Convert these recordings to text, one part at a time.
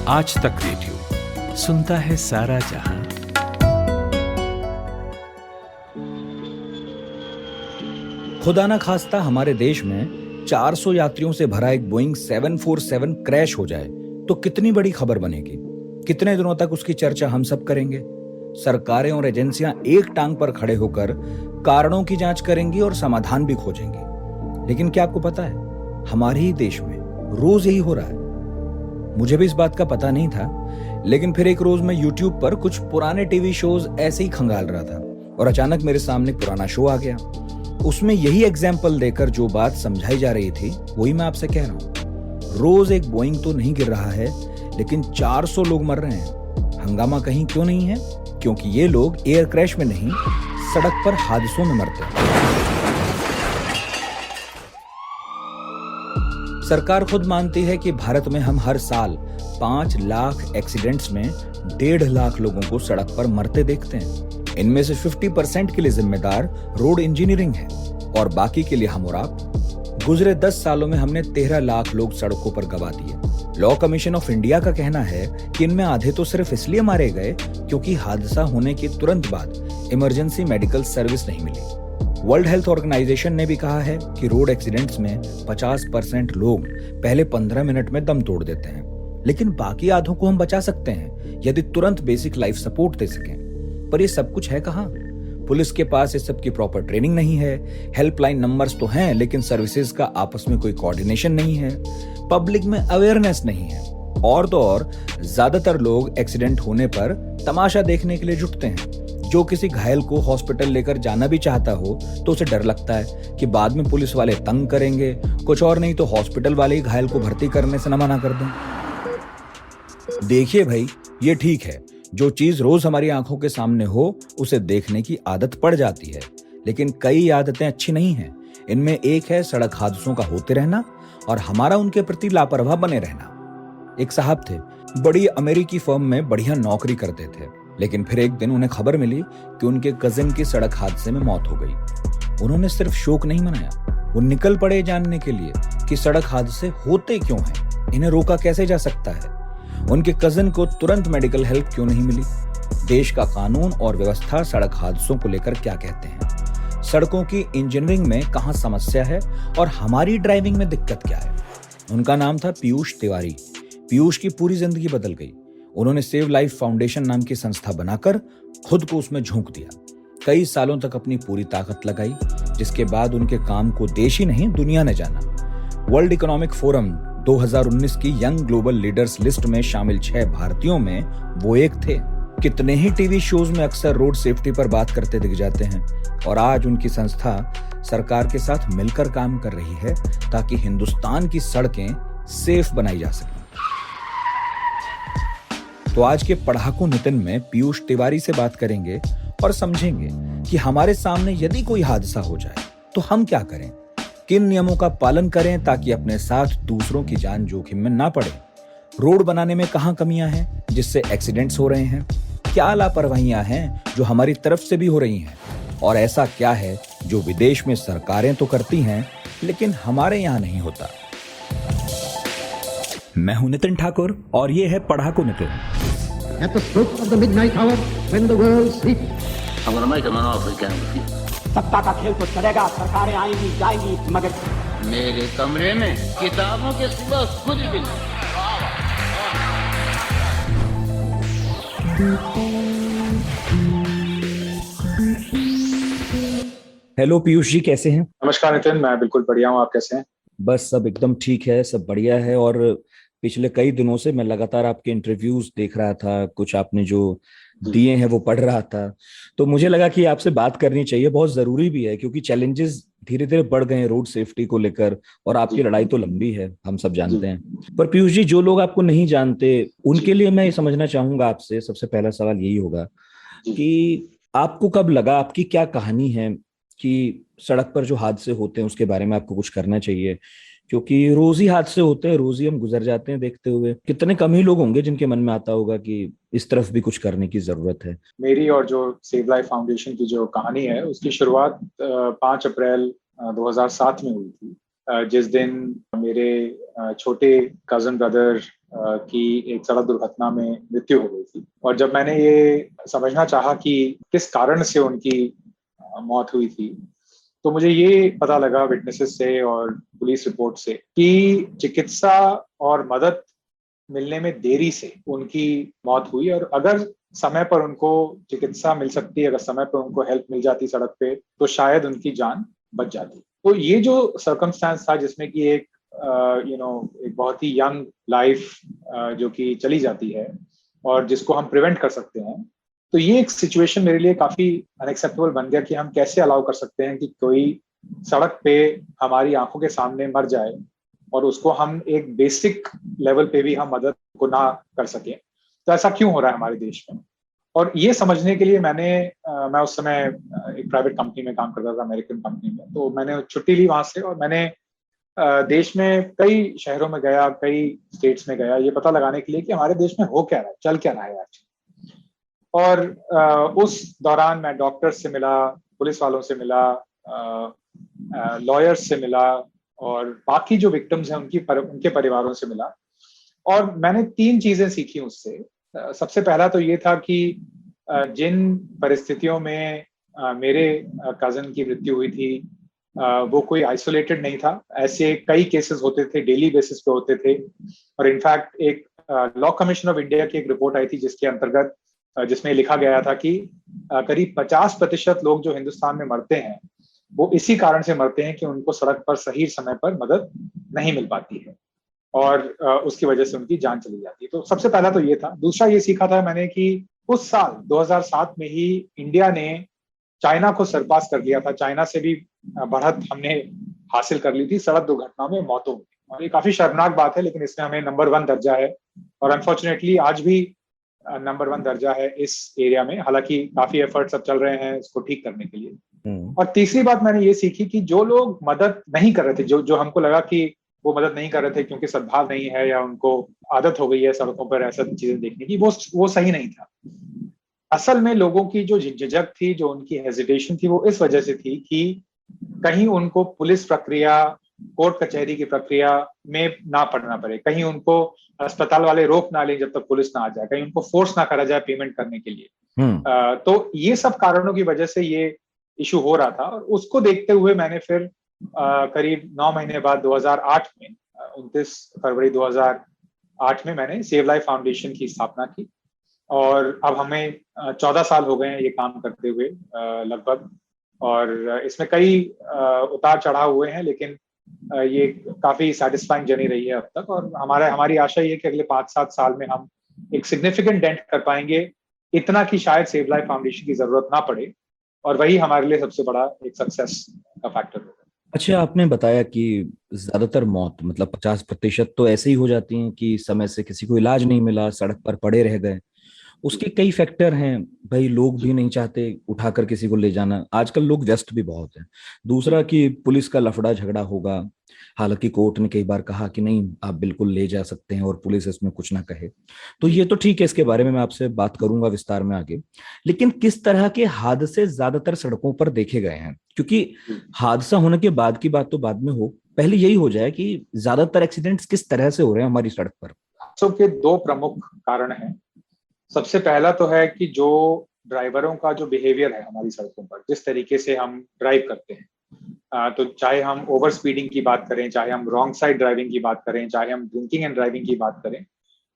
आज तक रेडियो सुनता है सारा जहां। खुदा ना खास्ता हमारे देश में 400 यात्रियों से भरा एक बोइंग 747 क्रैश हो जाए तो कितनी बड़ी खबर बनेगी। कितने दिनों तक उसकी चर्चा हम सब करेंगे। सरकारें और एजेंसियां एक टांग पर खड़े होकर कारणों की जांच करेंगी और समाधान भी खोजेंगी। लेकिन क्या आपको पता है, हमारे ही देश में रोज यही हो रहा है। मुझे भी इस बात का पता नहीं था, लेकिन फिर एक रोज मैं YouTube पर कुछ पुराने टीवी शोज ऐसे ही खंगाल रहा था और अचानक मेरे सामने एक पुराना शो आ गया। उसमें यही एग्जाम्पल देकर जो बात समझाई जा रही थी वही मैं आपसे कह रहा हूं। रोज एक बोइंग तो नहीं गिर रहा है, लेकिन 400 लोग मर रहे हैं। हंगामा कहीं क्यों नहीं है? क्योंकि ये लोग एयर क्रैश में नहीं, सड़क पर हादसों में मरते हैं। सरकार खुद मानती है कि भारत में हम हर साल 5 लाख एक्सीडेंट्स में 1.5 लाख लोगों को सड़क पर मरते देखते हैं। इनमें से 50% के लिए जिम्मेदार रोड इंजीनियरिंग है और बाकी के लिए हम और आप। गुजरे 10 सालों में हमने 13 लाख लोग सड़कों पर गवा दिए। लॉ कमीशन ऑफ इंडिया का कहना है कि इनमें आधे तो सिर्फ इसलिए मारे गए क्योंकि हादसा होने के तुरंत बाद इमरजेंसी मेडिकल सर्विस नहीं मिली। वर्ल्ड हेल्थ ऑर्गेनाइजेशन ने भी कहा है कि रोड एक्सीडेंट्स में 50% लोग पहले 15 मिनट में दम तोड़ देते हैं, लेकिन बाकी आधों को हम बचा सकते हैं यदि तुरंत बेसिक लाइफ सपोर्ट दे सकें। पर ये सब कुछ है कहां? पुलिस के पास इस सब की प्रॉपर ट्रेनिंग नहीं है। हेल्पलाइन नंबर्स तो हैं, लेकिन सर्विसेज का आपस में कोई कोऑर्डिनेशन नहीं है। पब्लिक में अवेयरनेस नहीं है। और तो और ज्यादातर लोग एक्सीडेंट होने पर तमाशा देखने के लिए जुटते हैं। जो किसी घायल को हॉस्पिटल लेकर जाना भी चाहता हो तो उसे डर लगता है कि बाद में पुलिस वाले तंग करेंगे, कुछ और नहीं तो हॉस्पिटल वाले ही घायल को भर्ती करने से न मना कर दें। देखिए भाई, ये ठीक है, जो चीज रोज हमारी आंखों के सामने हो उसे देखने की आदत पड़ जाती है, लेकिन कई आदतें अच्छी नहीं हैं। इनमें एक है सड़क हादसों का होते रहना और हमारा उनके प्रति लापरवाह बने रहना। एक साहब थे, बड़ी अमेरिकी फर्म में बढ़िया नौकरी करते थे, लेकिन फिर एक दिन उन्हें खबर मिली कि उनके कजिन की सड़क हादसे में मौत हो गई। उन्होंने सिर्फ शोक नहीं मनाया, वो निकल पड़े जानने के लिए कि सड़क हादसे होते क्यों हैं, इन्हें रोका कैसे जा सकता है, उनके कजिन को तुरंत मेडिकल हेल्प क्यों नहीं मिली, देश का कानून और व्यवस्था सड़क हादसों को लेकर क्या कहते हैं, सड़कों की इंजीनियरिंग में कहां समस्या है और हमारी ड्राइविंग में दिक्कत क्या है। उनका नाम था पीयूष तिवारी। पीयूष की पूरी जिंदगी बदल गई। उन्होंने सेव लाइफ फाउंडेशन नाम की संस्था बनाकर खुद को उसमें झोंक दिया। कई सालों तक अपनी पूरी ताकत लगाई, जिसके बाद उनके काम को देश ही नहीं दुनिया ने जाना। वर्ल्ड इकोनॉमिक फोरम 2019 की यंग ग्लोबल लीडर्स लिस्ट में शामिल 6 भारतीयों में वो एक थे। कितने ही टीवी शोज में अक्सर रोड सेफ्टी पर बात करते दिख जाते हैं और आज उनकी संस्था सरकार के साथ मिलकर काम कर रही है ताकि हिंदुस्तान की सड़कें सेफ बनाई जा सकें। तो आज के पढ़ाकू नितिन में पीयूष तिवारी से बात करेंगे और समझेंगे कि हमारे सामने यदि कोई हादसा हो जाए तो हम क्या करें, किन नियमों का पालन करें ताकि अपने साथ दूसरों की जान जोखिम में ना पड़े, रोड बनाने में कहां कमियां हैं जिससे एक्सीडेंट्स हो रहे हैं, क्या लापरवाहियां हैं जो हमारी तरफ से भी हो रही हैं, और ऐसा क्या है जो विदेश में सरकारें तो करती हैं लेकिन हमारे यहाँ नहीं होता। मैं हूं नितिन ठाकुर और ये है पढ़ाकू Nitin. At the stroke of the midnight hour, when the world sleeps, I'm gonna make him an offer again with you. सत्ता का खेल तो चलेगा, सरकारें आएंगी जाएंगी, मगर मेरे कमरे में किताबों के सिवा कुछ भी नहीं। हेलो पीयूष जी, कैसे हैं? नमस्कार नितिन, मैं बिल्कुल बढ़िया हूँ। आप कैसे हैं? बस सब एकदम ठीक है, सब बढ़िया है। और पिछले कई दिनों से मैं लगातार आपके इंटरव्यूज देख रहा था, कुछ आपने जो दिए हैं वो पढ़ रहा था, तो मुझे लगा कि आपसे बात करनी चाहिए, बहुत जरूरी भी है क्योंकि चैलेंजेस धीरे धीरे बढ़ गए हैं रोड सेफ्टी को लेकर और आपकी लड़ाई तो लंबी है, हम सब जानते हैं। पर पीयूष जी, जो लोग आपको नहीं जानते उनके लिए मैं ये समझना चाहूंगा आपसे, सबसे पहला सवाल यही होगा कि आपको कब लगा, आपकी क्या कहानी है कि सड़क पर जो हादसे होते हैं उसके बारे में आपको कुछ करना चाहिए, क्योंकि रोज ही हादसे होते हैं, रोज ही हम गुजर जाते हैं देखते हुए। कितने कम ही लोग होंगे जिनके मन में आता होगा कि इस तरफ भी कुछ करने की जरूरत है। मेरी और जो सेव लाइफ फाउंडेशन की जो कहानी है उसकी शुरुआत 5 अप्रैल 2007 में हुई थी। जिस दिन मेरे छोटे कजन ब्रदर की एक सड़क दुर्घटना में मृत्यु हो गई थी। और जब मैंने ये समझना चाहा कि किस कारण से उनकी मौत हुई थी, तो मुझे ये पता लगा विटनेसेस से और पुलिस रिपोर्ट से कि चिकित्सा और मदद मिलने में देरी से उनकी मौत हुई। और अगर समय पर उनको चिकित्सा मिल सकती, अगर समय पर उनको हेल्प मिल जाती सड़क पे, तो शायद उनकी जान बच जाती। तो ये जो सर्कमस्टांस था जिसमें कि एक एक बहुत ही यंग लाइफ जो कि चली जाती है और जिसको हम प्रिवेंट कर सकते हैं, तो ये एक सिचुएशन मेरे लिए काफी अनएक्सेप्टेबल बन गया कि हम कैसे अलाउ कर सकते हैं कि कोई सड़क पे हमारी आंखों के सामने मर जाए और उसको हम एक बेसिक लेवल पे भी हम मदद को ना कर सकें। तो ऐसा क्यों हो रहा है हमारे देश में? और ये समझने के लिए मैं उस समय एक प्राइवेट कंपनी में काम करता था, अमेरिकन कंपनी में। तो मैंने छुट्टी ली वहां से और मैंने देश में कई शहरों में गया, कई स्टेट्स में गया, ये पता लगाने के लिए कि हमारे देश में हो क्या रहा है, चल क्या रहा है आज। और उस दौरान मैं डॉक्टर्स से मिला, पुलिस वालों से मिला, लॉयर्स से मिला और बाकी जो विक्टिम्स हैं उनके परिवारों से मिला। और मैंने 3 चीजें सीखी उससे। सबसे पहला तो ये था कि जिन परिस्थितियों में मेरे कजन की मृत्यु हुई थी, वो कोई आइसोलेटेड नहीं था। ऐसे कई केसेस होते थे, डेली बेसिस पे होते थे। और इनफैक्ट एक लॉ कमीशन ऑफ इंडिया की एक रिपोर्ट आई थी जिसके अंतर्गत जिसमें लिखा गया था कि करीब 50% लोग जो हिंदुस्तान में मरते हैं वो इसी कारण से मरते हैं कि उनको सड़क पर सही समय पर मदद नहीं मिल पाती है और उसकी वजह से उनकी जान चली जाती है। तो सबसे पहला तो ये था। दूसरा ये सीखा था मैंने कि उस साल 2007 में ही इंडिया ने चाइना को सरपास कर लिया था। चाइना से भी बढ़त हमने हासिल कर ली थी सड़क दुर्घटना में मौतों में। और ये काफी शर्मनाक बात है, लेकिन इसमें हमें नंबर 1 दर्जा है और अनफॉर्चुनेटली आज भी नंबर 1 दर्जा है इस एरिया में। हालांकि काफी एफर्ट्स अब चल रहे हैं इसको ठीक करने के लिए। और तीसरी बात मैंने ये सीखी कि जो लोग मदद नहीं कर रहे थे, जो हमको लगा कि वो मदद नहीं कर रहे थे क्योंकि सद्भाव नहीं है या उनको आदत हो गई है सड़कों पर ऐसा चीजें देखने की, वो सही नहीं था। असल में लोगों की जो झिझक थी, जो उनकी हेजिटेशन थी, वो इस वजह से थी कि कहीं उनको पुलिस प्रक्रिया, कोर्ट कचहरी की प्रक्रिया में ना पड़ना पड़े, कहीं उनको अस्पताल वाले रोक ना लें जब तक पुलिस ना आ जाए, कहीं उनको फोर्स ना करा जाए पेमेंट करने के लिए। तो ये सब कारणों की वजह से ये इशू हो रहा था। और उसको देखते हुए मैंने फिर करीब 9 महीने बाद 2008 में 29 फरवरी 2008 में मैंने सेव लाइफ फाउंडेशन की स्थापना की। और अब हमें 14 साल हो गए हैं ये काम करते हुए लगभग। और इसमें कई उतार चढ़ाव हुए हैं, लेकिन ये काफी सेटिस्फाइंग जर्नी रही है अब तक। और हमारी आशा ये है कि अगले 5-7 साल में हम एक सिग्निफिकेंट डेंट कर पाएंगे, इतना कि शायद सेव लाइफ फाउंडेशन की जरूरत ना पड़े, और वही हमारे लिए सबसे बड़ा एक सक्सेस का फैक्टर होगा। अच्छा, आपने बताया कि ज्यादातर मौत मतलब 50% तो ऐसे ही हो जाती हैं कि समय से किसी को इलाज नहीं मिला, सड़क पर पड़े रह गए। उसके कई फैक्टर हैं भाई, लोग भी नहीं चाहते उठाकर किसी को ले जाना, आजकल लोग व्यस्त भी बहुत हैं। दूसरा कि पुलिस का लफड़ा झगड़ा होगा, हालांकि कोर्ट ने कई बार कहा कि नहीं आप बिल्कुल ले जा सकते हैं और पुलिस इसमें कुछ ना कहे, तो ये तो ठीक है, इसके बारे में मैं आपसे बात करूंगा विस्तार में आगे। लेकिन किस तरह के हादसे ज्यादातर सड़कों पर देखे गए हैं? क्योंकि हादसा होने के बाद की बात तो बाद में हो, पहले यही हो जाए कि ज्यादातर एक्सीडेंट्स किस तरह से हो रहे हैं हमारी सड़क पर। हादसों के 2 प्रमुख कारण हैं। सबसे पहला तो है कि जो ड्राइवरों का जो बिहेवियर है हमारी सड़कों पर, जिस तरीके से हम ड्राइव करते हैं, तो चाहे हम ओवर स्पीडिंग की बात करें, चाहे हम रॉन्ग साइड ड्राइविंग की बात करें, चाहे हम ड्रिंकिंग एंड ड्राइविंग की बात करें,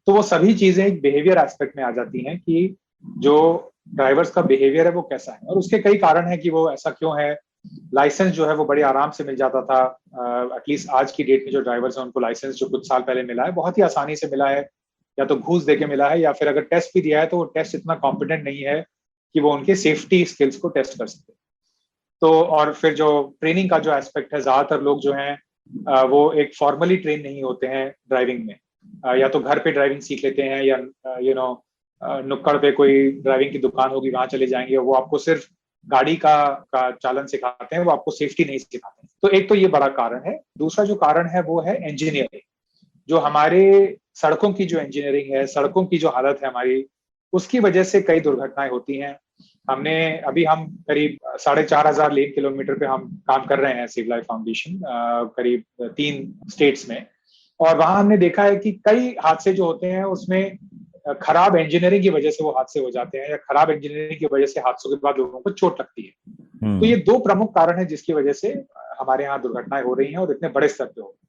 तो वो सभी चीजें एक बिहेवियर एस्पेक्ट में आ जाती हैं कि जो ड्राइवर्स का बिहेवियर है वो कैसा है। और उसके कई कारण है कि वो ऐसा क्यों है। लाइसेंस जो है वो बड़े आराम से मिल जाता था। एटलीस्ट आज की डेट में जो ड्राइवर्स हैं उनको लाइसेंस जो कुछ साल पहले मिला है बहुत ही आसानी से मिला है, या तो घूस देके मिला है, या फिर अगर टेस्ट भी दिया है तो वो टेस्ट इतना कॉम्पिटेंट नहीं है कि वो उनके सेफ्टी स्किल्स को टेस्ट कर सके। तो और फिर जो ट्रेनिंग का जो एस्पेक्ट है, ज्यादातर लोग जो हैं वो एक फॉर्मली ट्रेन नहीं होते हैं ड्राइविंग में, या तो घर पे ड्राइविंग सीख लेते हैं, या नुक्कड़ पे कोई ड्राइविंग की दुकान होगी वहां चले जाएंगे, वो आपको सिर्फ गाड़ी का चालन सिखाते हैं, वो आपको सेफ्टी नहीं सिखाते हैं। तो एक तो ये बड़ा कारण है। दूसरा जो कारण है वो है इंजीनियरिंग। जो हमारे सड़कों की जो इंजीनियरिंग है, सड़कों की जो हालत है हमारी, उसकी वजह से कई दुर्घटनाएं होती हैं। हमने अभी हम करीब 4,500 लेन किलोमीटर पे हम काम कर रहे हैं सिव लाइफ फाउंडेशन, करीब 3 स्टेट्स में। और वहां हमने देखा है कि कई हादसे जो होते हैं उसमें खराब इंजीनियरिंग की वजह से वो हादसे हो जाते हैं, या खराब इंजीनियरिंग की वजह से हादसों के बाद लोगों को चोट लगती है। तो ये 2 प्रमुख कारण है जिसकी वजह से हमारे यहाँ दुर्घटनाएं हो रही हैं और इतने बड़े स्तर पे हो रही हैं।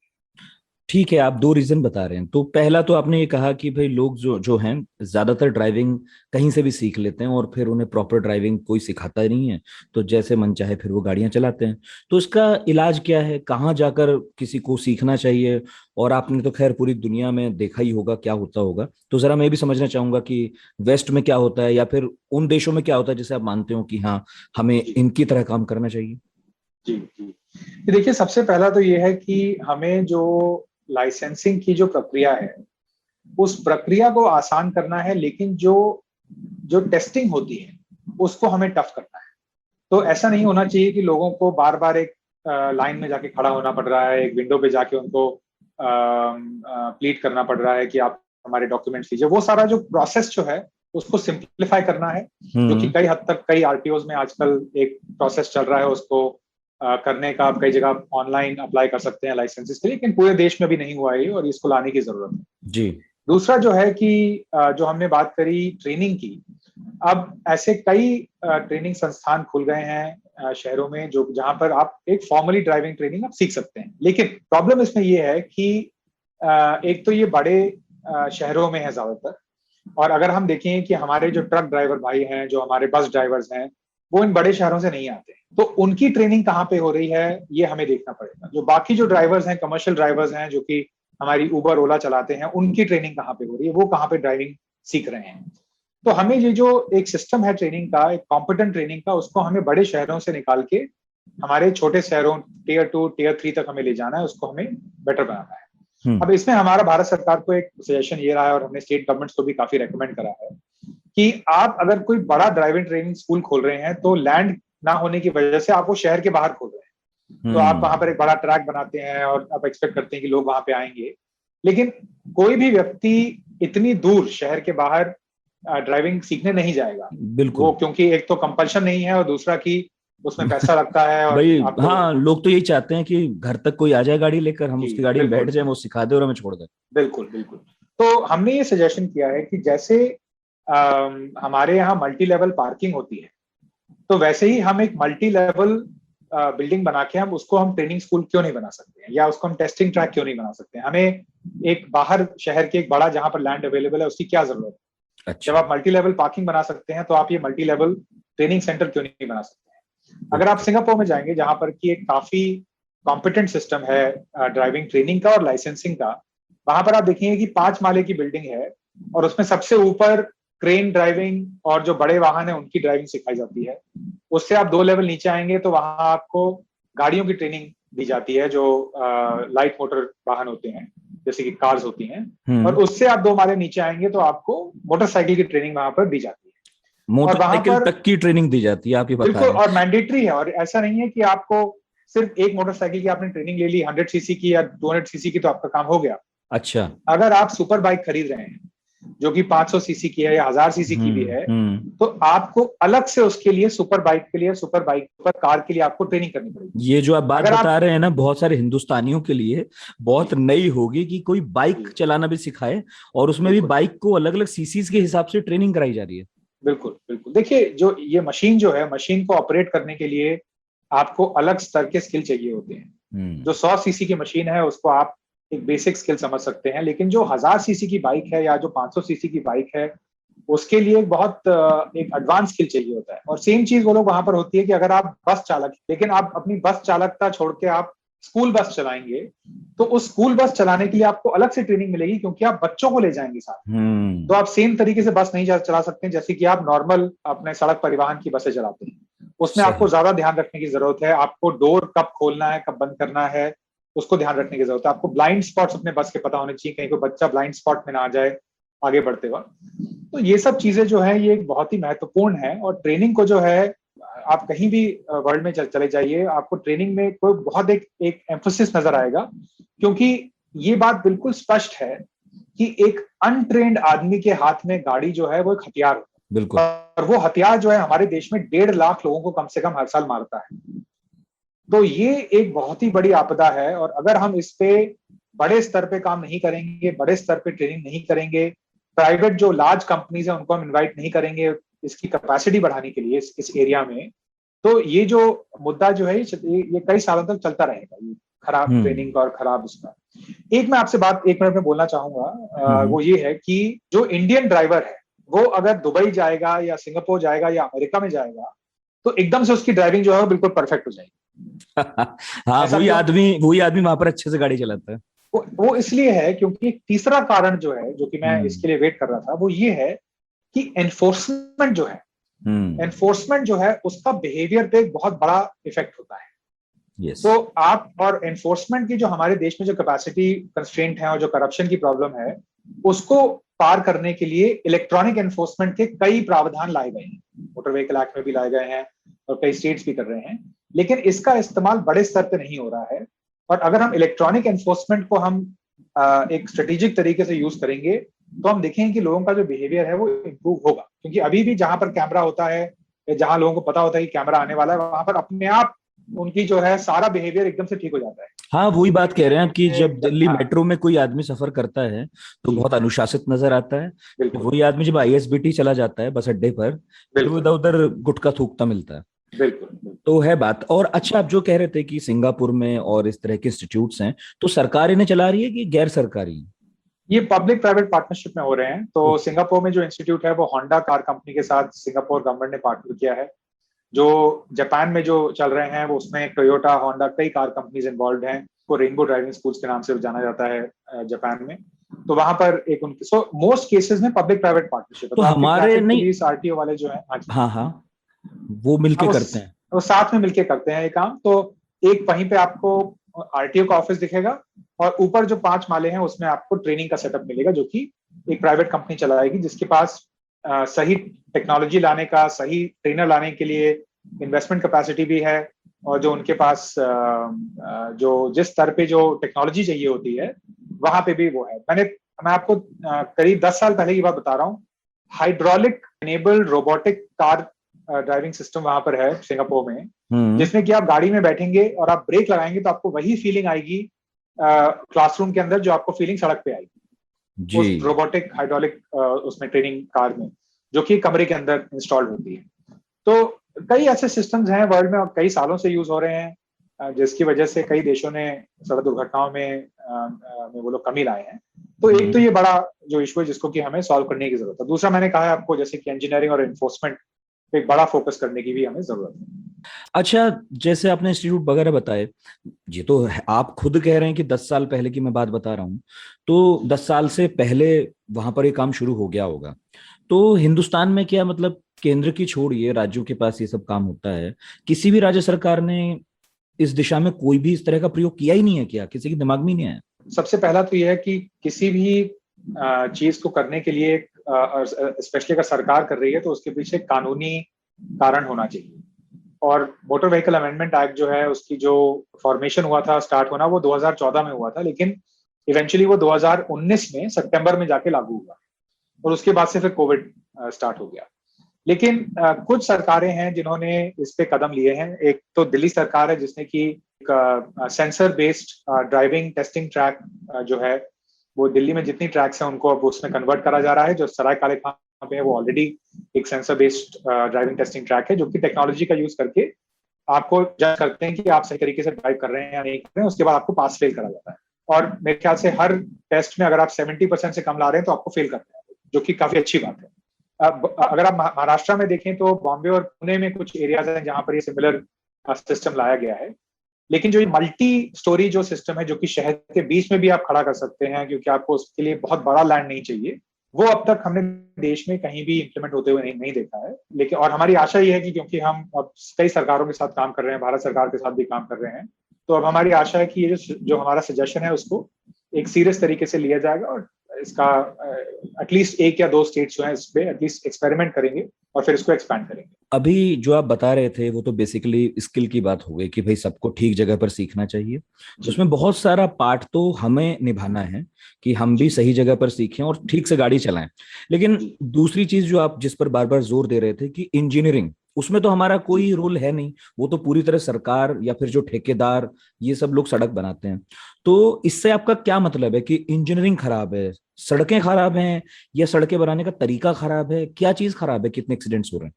ठीक है, आप 2 रीजन बता रहे हैं। तो पहला तो आपने ये कहा कि भाई लोग जो जो हैं ज्यादातर ड्राइविंग कहीं से भी सीख लेते हैं और फिर उन्हें प्रॉपर ड्राइविंग कोई सिखाता ही नहीं है, तो जैसे मन चाहे फिर वो गाड़ियां चलाते हैं। तो इसका इलाज क्या है, कहाँ जाकर किसी को सीखना चाहिए? और आपने तो खैर पूरी दुनिया में देखा ही होगा क्या होता होगा, तो जरा मैं भी समझना चाहूंगा कि वेस्ट में क्या होता है या फिर उन देशों में क्या होता है जिसे आप मानते हो कि हाँ हमें इनकी तरह काम करना चाहिए। जी जी, देखिए सबसे पहला तो ये है कि हमें जो लाइसेंसिंग की जो प्रक्रिया है उस प्रक्रिया को आसान करना है, लेकिन जो जो टेस्टिंग होती है उसको हमें टफ करना है। तो ऐसा नहीं होना चाहिए कि लोगों को बार बार एक लाइन में जाके खड़ा होना पड़ रहा है, एक विंडो पे जाके उनको प्लीड करना पड़ रहा है कि आप हमारे डॉक्यूमेंट्स लीजिए। वो सारा जो प्रोसेस जो है उसको सिंप्लीफाई करना है, जो कि कई हद तक कई आरटीओज में आजकल एक प्रोसेस चल रहा है उसको करने का। आप कई जगह ऑनलाइन अप्लाई कर सकते हैं लाइसेंसेस के लिए, लेकिन पूरे देश में भी नहीं हुआ है और इसको लाने की जरूरत है जी। दूसरा जो है कि जो हमने बात करी ट्रेनिंग की, अब ऐसे कई ट्रेनिंग संस्थान खुल गए हैं शहरों में जो जहां पर आप एक फॉर्मली ड्राइविंग ट्रेनिंग आप सीख सकते हैं। लेकिन प्रॉब्लम इसमें ये है कि एक तो ये बड़े शहरों में है ज्यादातर, और अगर हम देखें कि हमारे जो ट्रक ड्राइवर भाई हैं, जो हमारे बस ड्राइवर्स हैं, वो इन बड़े शहरों से नहीं आते, तो उनकी ट्रेनिंग कहाँ पे हो रही है ये हमें देखना पड़ेगा। जो बाकी जो ड्राइवर्स हैं, कमर्शियल ड्राइवर्स हैं जो कि हमारी उबर ओला चलाते हैं, उनकी ट्रेनिंग कहाँ पे हो रही है, वो कहाँ पे ड्राइविंग सीख रहे हैं। तो हमें ये जो एक सिस्टम है ट्रेनिंग का, एक कॉम्पिटेंट ट्रेनिंग का, उसको हमें बड़े शहरों से निकाल के हमारे छोटे शहरों टियर 2 टियर 3 तक हमें ले जाना है, उसको हमें बेटर बनाना है। अब इसमें हमारा भारत सरकार को एक सजेशन ये रहा है और हमने स्टेट गवर्नमेंट्स को भी काफी रेकमेंड करा है कि आप अगर कोई बड़ा ड्राइविंग ट्रेनिंग स्कूल खोल रहे हैं तो लैंड ना होने की वजह से आप वो शहर के बाहर खोल रहे हैं। तो आप वहां पर एक बड़ा ट्रैक बनाते हैं और आप एक्सपेक्ट करते हैं कि लोग वहां पे आएंगे, लेकिन कोई भी व्यक्ति इतनी दूर शहर के बाहर ड्राइविंग सीखने नहीं जाएगा। बिल्कुल, वो क्योंकि एक तो कंपल्शन नहीं है और दूसरा कि उसमें पैसा लगता है। और भाई हाँ, लोग तो यही चाहते हैं कि घर तक कोई आ जाए गाड़ी लेकर, हम उसकी गाड़ी में बैठ जाए, वो सिखा दे और हमें छोड़ दे। बिल्कुल बिल्कुल। तो हमने ये सजेशन किया है कि जैसे हमारे यहाँ मल्टी लेवल पार्किंग होती है, तो वैसे ही हम एक मल्टी लेवल बिल्डिंग बना के हम उसको हम ट्रेनिंग स्कूल क्यों नहीं बना सकते हैं, या उसको हम टेस्टिंग ट्रैक क्यों नहीं बना सकते हैं। हमें एक बाहर शहर के एक बड़ा जहां पर लैंड अवेलेबल है उसकी क्या जरूरत है। अच्छा। जब आप मल्टी लेवल पार्किंग बना सकते हैं तो आप ये मल्टी लेवल ट्रेनिंग सेंटर क्यों नहीं बना सकते हैं। अगर आप सिंगापुर में जाएंगे जहां पर की एक काफी कॉम्पिटेंट सिस्टम है ड्राइविंग ट्रेनिंग का और लाइसेंसिंग का, वहां पर आप देखेंगे कि 5 माले की बिल्डिंग है और उसमें सबसे ऊपर क्रेन ड्राइविंग और जो बड़े वाहन है उनकी ड्राइविंग सिखाई जाती है। उससे आप 2 लेवल नीचे आएंगे तो वहां आपको गाड़ियों की ट्रेनिंग दी जाती है, जो लाइट मोटर वाहन होते हैं जैसे कि कार्स होती हैं। और उससे आप 2 माले नीचे आएंगे तो आपको मोटरसाइकिल की ट्रेनिंग वहां पर दी जाती है। मोटरसाइकिल तक की ट्रेनिंग दी जाती है, आप ये बता रहे हैं। बिल्कुल, और मैंडेटरी है। और ऐसा नहीं है कि आपको सिर्फ एक मोटरसाइकिल की आपने ट्रेनिंग ले ली 100 सीसी की या 200 सीसी की तो आपका काम हो गया। अच्छा, अगर आप सुपर बाइक खरीद रहे हैं जो कि 500 सीसी की है या 1000 सीसी की भी है, तो आपको अलग से उसके लिए सुपर बाइक के लिए, सुपर कार के लिए आपको ट्रेनिंग करनी पड़ेगी। ये जो आप बात बता रहे हैं ना, बहुत सारे हिंदुस्तानियों के लिए बहुत नई होगी कि कोई बाइक चलाना भी सिखाए और उसमें भी बाइक को अलग अलग सीसीज के हिसाब से ट्रेनिंग कराई जा रही है। बिल्कुल बिल्कुल। देखिए, जो ये मशीन जो है, मशीन को ऑपरेट करने के लिए आपको अलग स्तर के स्किल चाहिए होते हैं। जो 100 सीसी की मशीन है उसको आप एक बेसिक स्किल समझ सकते हैं, लेकिन जो 1000 सीसी की बाइक है या जो 500 सीसी की बाइक है उसके लिए बहुत एक एडवांस स्किल चाहिए होता है। और सेम चीज वो लोग वहां पर होती है कि अगर आप बस चालक, लेकिन आप अपनी बस चालकता छोड़ के आप स्कूल बस चलाएंगे तो उस स्कूल बस चलाने के लिए आपको अलग से ट्रेनिंग मिलेगी, क्योंकि आप बच्चों को ले जाएंगे साथ। तो आप सेम तरीके से बस नहीं चला सकते जैसे कि आप नॉर्मल अपने सड़क परिवहन की बसें चलाते हैं। उसमें आपको ज्यादा ध्यान रखने की जरूरत है। आपको डोर कब खोलना है, कब बंद करना है, उसको ध्यान रखने की जरूरत है। आपको ब्लाइंड स्पॉट्स अपने बस के पता होने चाहिए, कहीं कोई बच्चा ब्लाइंड स्पॉट में ना आ जाए आगे बढ़ते वक्त। तो ये सब चीजें जो है ये बहुत ही महत्वपूर्ण है। और ट्रेनिंग को जो है, आप कहीं भी वर्ल्ड में चले जाइए, आपको ट्रेनिंग में कोई बहुत एक एम्फोसिस नजर आएगा, क्योंकि ये बात बिल्कुल स्पष्ट है कि एक अनट्रेन्ड आदमी के हाथ में गाड़ी जो है वो एक हथियार होता है। बिल्कुल। और वो हथियार जो है हमारे देश में 1.5 लाख लोगों को कम से कम हर साल मारता है। तो ये एक बहुत ही बड़ी आपदा है, और अगर हम इस पे बड़े स्तर पे काम नहीं करेंगे, बड़े स्तर पे ट्रेनिंग नहीं करेंगे, प्राइवेट जो लार्ज कंपनीज है उनको हम इनवाइट नहीं करेंगे इसकी कैपेसिटी बढ़ाने के लिए इस एरिया में, तो ये जो मुद्दा जो है ये कई सालों तक चलता रहेगा, ये खराब ट्रेनिंग और खराब उसका। एक मैं आपसे बात 1 मिनट में बोलना चाहूंगा, वो ये है कि जो इंडियन ड्राइवर है वो अगर दुबई जाएगा या सिंगापुर जाएगा या अमेरिका में जाएगा तो एकदम से उसकी ड्राइविंग जो है वो बिल्कुल परफेक्ट हो जाएगी। हाँ, वही आदमी वहां पर अच्छे से गाड़ी चलाता है। वो इसलिए है क्योंकि एक तीसरा कारण जो है, जो कि मैं इसके लिए वेट कर रहा था, वो ये है कि एनफोर्समेंट जो है, एनफोर्समेंट जो है उसका बिहेवियर पे एक बहुत बड़ा इफेक्ट होता है। yes. तो आप और एनफोर्समेंट की जो हमारे देश में जो कैपेसिटी कंस्ट्रेंट है और जो करप्शन की प्रॉब्लम है उसको पार करने के लिए इलेक्ट्रॉनिक एनफोर्समेंट के कई प्रावधान लाए गए हैं, मोटर व्हीकल एक्ट में भी लाए गए हैं और कई स्टेट्स भी कर रहे हैं, लेकिन इसका इस्तेमाल बड़े स्तर पे नहीं हो रहा है। और अगर हम इलेक्ट्रॉनिक एनफोर्समेंट को हम एक स्ट्रेटेजिक तरीके से यूज करेंगे तो हम देखेंगे कि लोगों का जो बिहेवियर है वो इम्प्रूव होगा, क्योंकि अभी भी जहां पर कैमरा होता है या जहां लोगों को पता होता है कि कैमरा आने वाला है वहां पर अपने आप उनकी जो है सारा बिहेवियर एकदम से ठीक हो जाता है। हाँ, वही बात कह रहे हैं कि जब दिल्ली मेट्रो में कोई आदमी सफर करता है तो बहुत अनुशासित नजर आता है, वही आदमी जब आईएसबीटी चला जाता है बस अड्डे पर तो इधर उधर गुटखा थूकता मिलता है। बिल्कुल। तो है बात। और अच्छा, आप जो कह रहे थे कि सिंगापुर में और इस तरह के इंस्टीट्यूट्स हैं, तो सरकार इन्हें चला रही है कि गैर सरकारी? ये पब्लिक प्राइवेट पार्टनरशिप में हो रहे हैं। तो सिंगापुर में जो इंस्टीट्यूट है वो होंडा कार कंपनी के साथ सिंगापुर गवर्नमेंट ने पार्टनर किया है। जो जापान में जो चल रहे हैं वो उसमें टोयोटा, होंडा, कई कार कंपनीज इन्वॉल्व हैं। वो रेनबो ड्राइविंग स्कूल्स के नाम से जाना जाता है जापान में। तो वहां पर एक उनके मोस्ट केसेस में पब्लिक प्राइवेट पार्टनरशिप। तो हमारे नहीं, पुलिस, आरटीओ वाले जो है, हाँ वो मिलके करते हैं, वो साथ में मिलके करते हैं ये काम। तो एक वहीं पे आपको आरटीओ का ऑफिस दिखेगा और ऊपर जो 5 माले हैं उसमें आपको ट्रेनिंग का सेटअप मिलेगा, जो कि एक प्राइवेट कंपनी चलाएगी जिसके पास सही टेक्नोलॉजी लाने का, सही ट्रेनर लाने के लिए इन्वेस्टमेंट कैपेसिटी भी है, और जो उनके पास जो जिस स्तर पे जो टेक्नोलॉजी चाहिए होती है वहां पे भी वो है। मैं आपको करीब 10 साल पहले की बात बता रहा हूँ। Hydraulic enabled robotic car driving system वहां पर है सिंगापुर में, जिसमें कि आप गाड़ी में बैठेंगे और आप ब्रेक लगाएंगे तो आपको वही फीलिंग आएगी क्लासरूम के अंदर जो आपको फीलिंग सड़क पे आएगी उस रोबोटिक हाइड्रोलिक उसमें ट्रेनिंग कार में, जो कि कमरे के अंदर इंस्टॉल्ड होती है। तो कई ऐसे सिस्टम्स हैं वर्ल्ड में और कई सालों से यूज हो रहे हैं, जिसकी वजह से कई देशों ने सड़क दुर्घटनाओं में वो लोग कमी लाए हैं। तो एक तो ये बड़ा जो इशू है जिसको कि हमें सॉल्व करने की जरूरत है। दूसरा मैंने कहा है आपको जैसे कि इंजीनियरिंग और एनफोर्समेंट पे एक बड़ा फोकस करने की भी हमें जरूरत है। अच्छा, जैसे आपने इंस्टीट्यूट वगैरह बताए, ये तो आप खुद कह रहे हैं कि 10 साल पहले की मैं बात बता रहा हूँ, तो 10 साल से पहले वहां पर ये काम शुरू हो गया होगा। तो हिंदुस्तान में क्या, मतलब केंद्र की छोड़िए, राज्यों के पास ये सब काम होता है, किसी भी राज्य सरकार ने इस दिशा में कोई भी इस तरह का प्रयोग किया ही नहीं है क्या? किसी के दिमाग में नहीं आया? सबसे पहला तो यह है कि किसी भी चीज को करने के लिए, स्पेशली अगर सरकार कर रही है, तो उसके पीछे कानूनी कारण होना चाहिए। और मोटर व्हीकल अमेंडमेंट एक्ट जो है उसकी जो फॉर्मेशन हुआ था, स्टार्ट होना, वो 2014 में हुआ था, लेकिन इवेंचुअली वो 2019 में सितंबर में जाके लागू हुआ और उसके बाद से फिर कोविड स्टार्ट हो गया। लेकिन कुछ सरकारें हैं जिन्होंने इस पे कदम लिए हैं। एक तो दिल्ली सरकार है जिसने कि sensor based driving testing track जो है वो दिल्ली में जितनी ट्रैक्स हैं उनको अब उसमें कन्वर्ट करा जा रहा है। जो सराय काले खान पे है वो ऑलरेडी एक sensor based driving testing track है, जो कि टेक्नोलॉजी का यूज करके आपको जज करते हैं कि आप सही तरीके से ड्राइव कर रहे हैं या नहीं कर रहे हैं। उसके बाद आपको पास फेल करा जाता है और मेरे ख्याल से हर टेस्ट में अगर आप 70% से कम ला रहे हैं तो आपको फेल करते हैं, जो कि काफी अच्छी बात है। अगर आप महाराष्ट्र में देखें तो बॉम्बे और पुणे में कुछ एरियाज हैं जहां पर ये सिमिलर सिस्टम लाया गया है। लेकिन जो ये मल्टी स्टोरी जो सिस्टम है, जो कि शहर के बीच में भी आप खड़ा कर सकते हैं क्योंकि आपको उसके लिए बहुत बड़ा लैंड नहीं चाहिए, वो अब तक हमने देश में कहीं भी इम्प्लीमेंट होते हुए नहीं देखा है। लेकिन और हमारी आशा ये है कि क्योंकि हम अब कई सरकारों के साथ काम कर रहे हैं, भारत सरकार के साथ भी काम कर रहे हैं, तो अब हमारी आशा है कि ये जो हमारा सजेशन है उसको एक सीरियस तरीके से लिया जाएगा और इसका एटलीस्ट 1 या 2 स्टेट्स जो हैं इस पे एटलीस्ट एक्सपेरिमेंट करेंगे और फिर इसको एक्सपैंड करेंगे। अभी जो आप बता रहे थे वो तो बेसिकली स्किल की बात हो गई कि भाई सबको ठीक जगह पर सीखना चाहिए। उसमें बहुत सारा पार्ट तो हमें निभाना है कि हम भी सही जगह पर सीखें और ठीक से गाड़ी चलाएं। लेकिन दूसरी चीज जो आप जिस पर बार बार जोर दे रहे थे कि इंजीनियरिंग, उसमें तो हमारा कोई रोल है नहीं, वो तो पूरी तरह सरकार या फिर जो ठेकेदार ये सब लोग सड़क बनाते हैं। तो इससे आपका क्या मतलब है कि इंजीनियरिंग खराब है, सड़कें खराब हैं, या सड़कें बनाने का तरीका खराब है? क्या चीज खराब है, कितने एक्सीडेंट्स हो रहे हैं?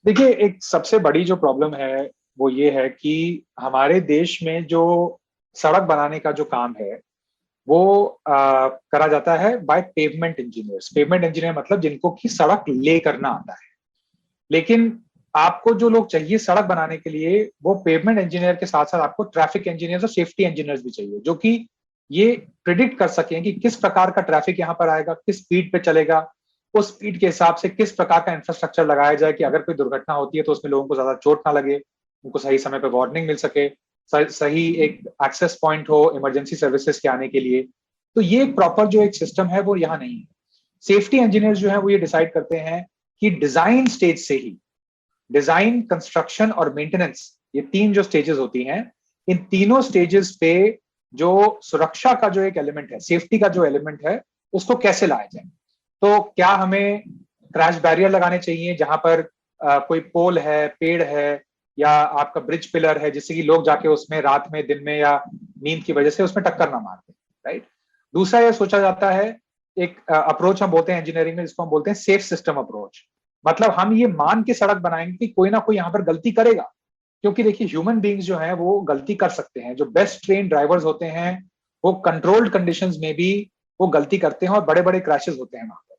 देखिए, एक सबसे बड़ी जो प्रॉब्लम है वो ये है कि हमारे देश में जो सड़क बनाने का जो काम है वो करा जाता है by pavement engineers. Pavement engineer मतलब जिनको की सड़क ले करना आता है। लेकिन आपको जो लोग चाहिए सड़क बनाने के लिए, वो पेवमेंट इंजीनियर के साथ साथ आपको ट्रैफिक इंजीनियर्स और सेफ्टी इंजीनियर्स भी चाहिए, जो कि ये प्रिडिक्ट कर सकें कि किस प्रकार का ट्रैफिक यहाँ पर आएगा, किस स्पीड पे चलेगा, उस स्पीड के हिसाब से किस प्रकार का इंफ्रास्ट्रक्चर लगाया जाए कि अगर कोई दुर्घटना होती है तो उसमें लोगों को ज्यादा चोट ना लगे, उनको सही समय पर वार्निंग मिल सके, सही एक एक्सेस पॉइंट हो इमरजेंसी सर्विसेज के आने के लिए। तो ये प्रॉपर जो एक सिस्टम है वो यहाँ नहीं है। सेफ्टी इंजीनियर्स जो है वो ये डिसाइड करते हैं कि डिजाइन स्टेज से ही, डिजाइन, कंस्ट्रक्शन और मेंटेनेंस, ये 3 जो स्टेजेस होती हैं, इन तीनों स्टेजेस पे जो सुरक्षा का जो एक एलिमेंट है, सेफ्टी का जो एलिमेंट है, उसको कैसे लाया जाए। तो क्या हमें क्रैश बैरियर लगाने चाहिए जहां पर कोई पोल है, पेड़ है या आपका ब्रिज पिलर है, जिससे कि लोग जाके उसमें रात में, दिन में या नींद की वजह से उसमें टक्कर ना मारते, राइट। दूसरा ये सोचा जाता है, एक अप्रोच हम बोलते हैं इंजीनियरिंग में जिसको हम बोलते हैं सेफ सिस्टम अप्रोच। मतलब हम ये मान के सड़क बनाएंगे कि कोई ना कोई यहाँ पर गलती करेगा, क्योंकि देखिए ह्यूमन बींग्स जो हैं वो गलती कर सकते हैं। जो बेस्ट ट्रेन ड्राइवर्स होते हैं वो कंट्रोल्ड कंडीशंस में भी वो गलती करते हैं और बड़े बड़े क्रैशेस होते हैं वहां पर।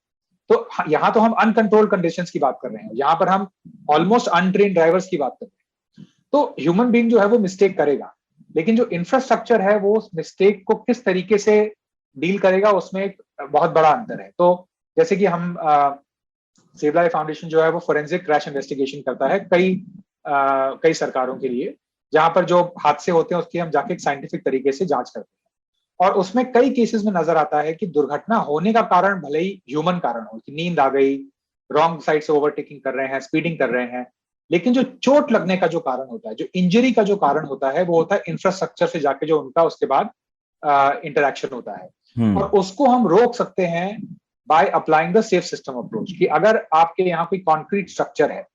तो यहाँ तो हम अनकंट्रोल्ड कंडीशंस की बात कर रहे हैं, यहाँ पर हम ऑलमोस्ट अनट्रेन ड्राइवर्स की बात कर रहे हैं। तो ह्यूमन बींग जो है वो मिस्टेक करेगा, लेकिन जो इंफ्रास्ट्रक्चर है वो उस मिस्टेक को किस तरीके से डील करेगा, उसमें एक बहुत बड़ा अंतर है। तो जैसे कि हम सेव लाइफ फाउंडेशन जो है वो फोरेंसिक क्रैश इन्वेस्टिगेशन करता है कई सरकारों के लिए, जहां पर जो हादसे होते हैं उसकी हम जाके एक साइंटिफिक तरीके से जांच करते हैं। और उसमें कई केसेस में नजर आता है कि दुर्घटना होने का कारण भले ही ह्यूमन कारण हो, कि नींद आ गई, रॉन्ग साइड से ओवरटेकिंग कर रहे हैं, स्पीडिंग कर रहे हैं, लेकिन जो चोट लगने का जो कारण होता है, जो इंजरी का जो कारण होता है, वो होता है इंफ्रास्ट्रक्चर से जाके जो उनका उसके बाद इंटरेक्शन होता है। और उसको हम रोक सकते हैं by applying the safe system approach. कि अगर आपके यहाँ कोई कॉन्क्रीट स्ट्रक्चर है,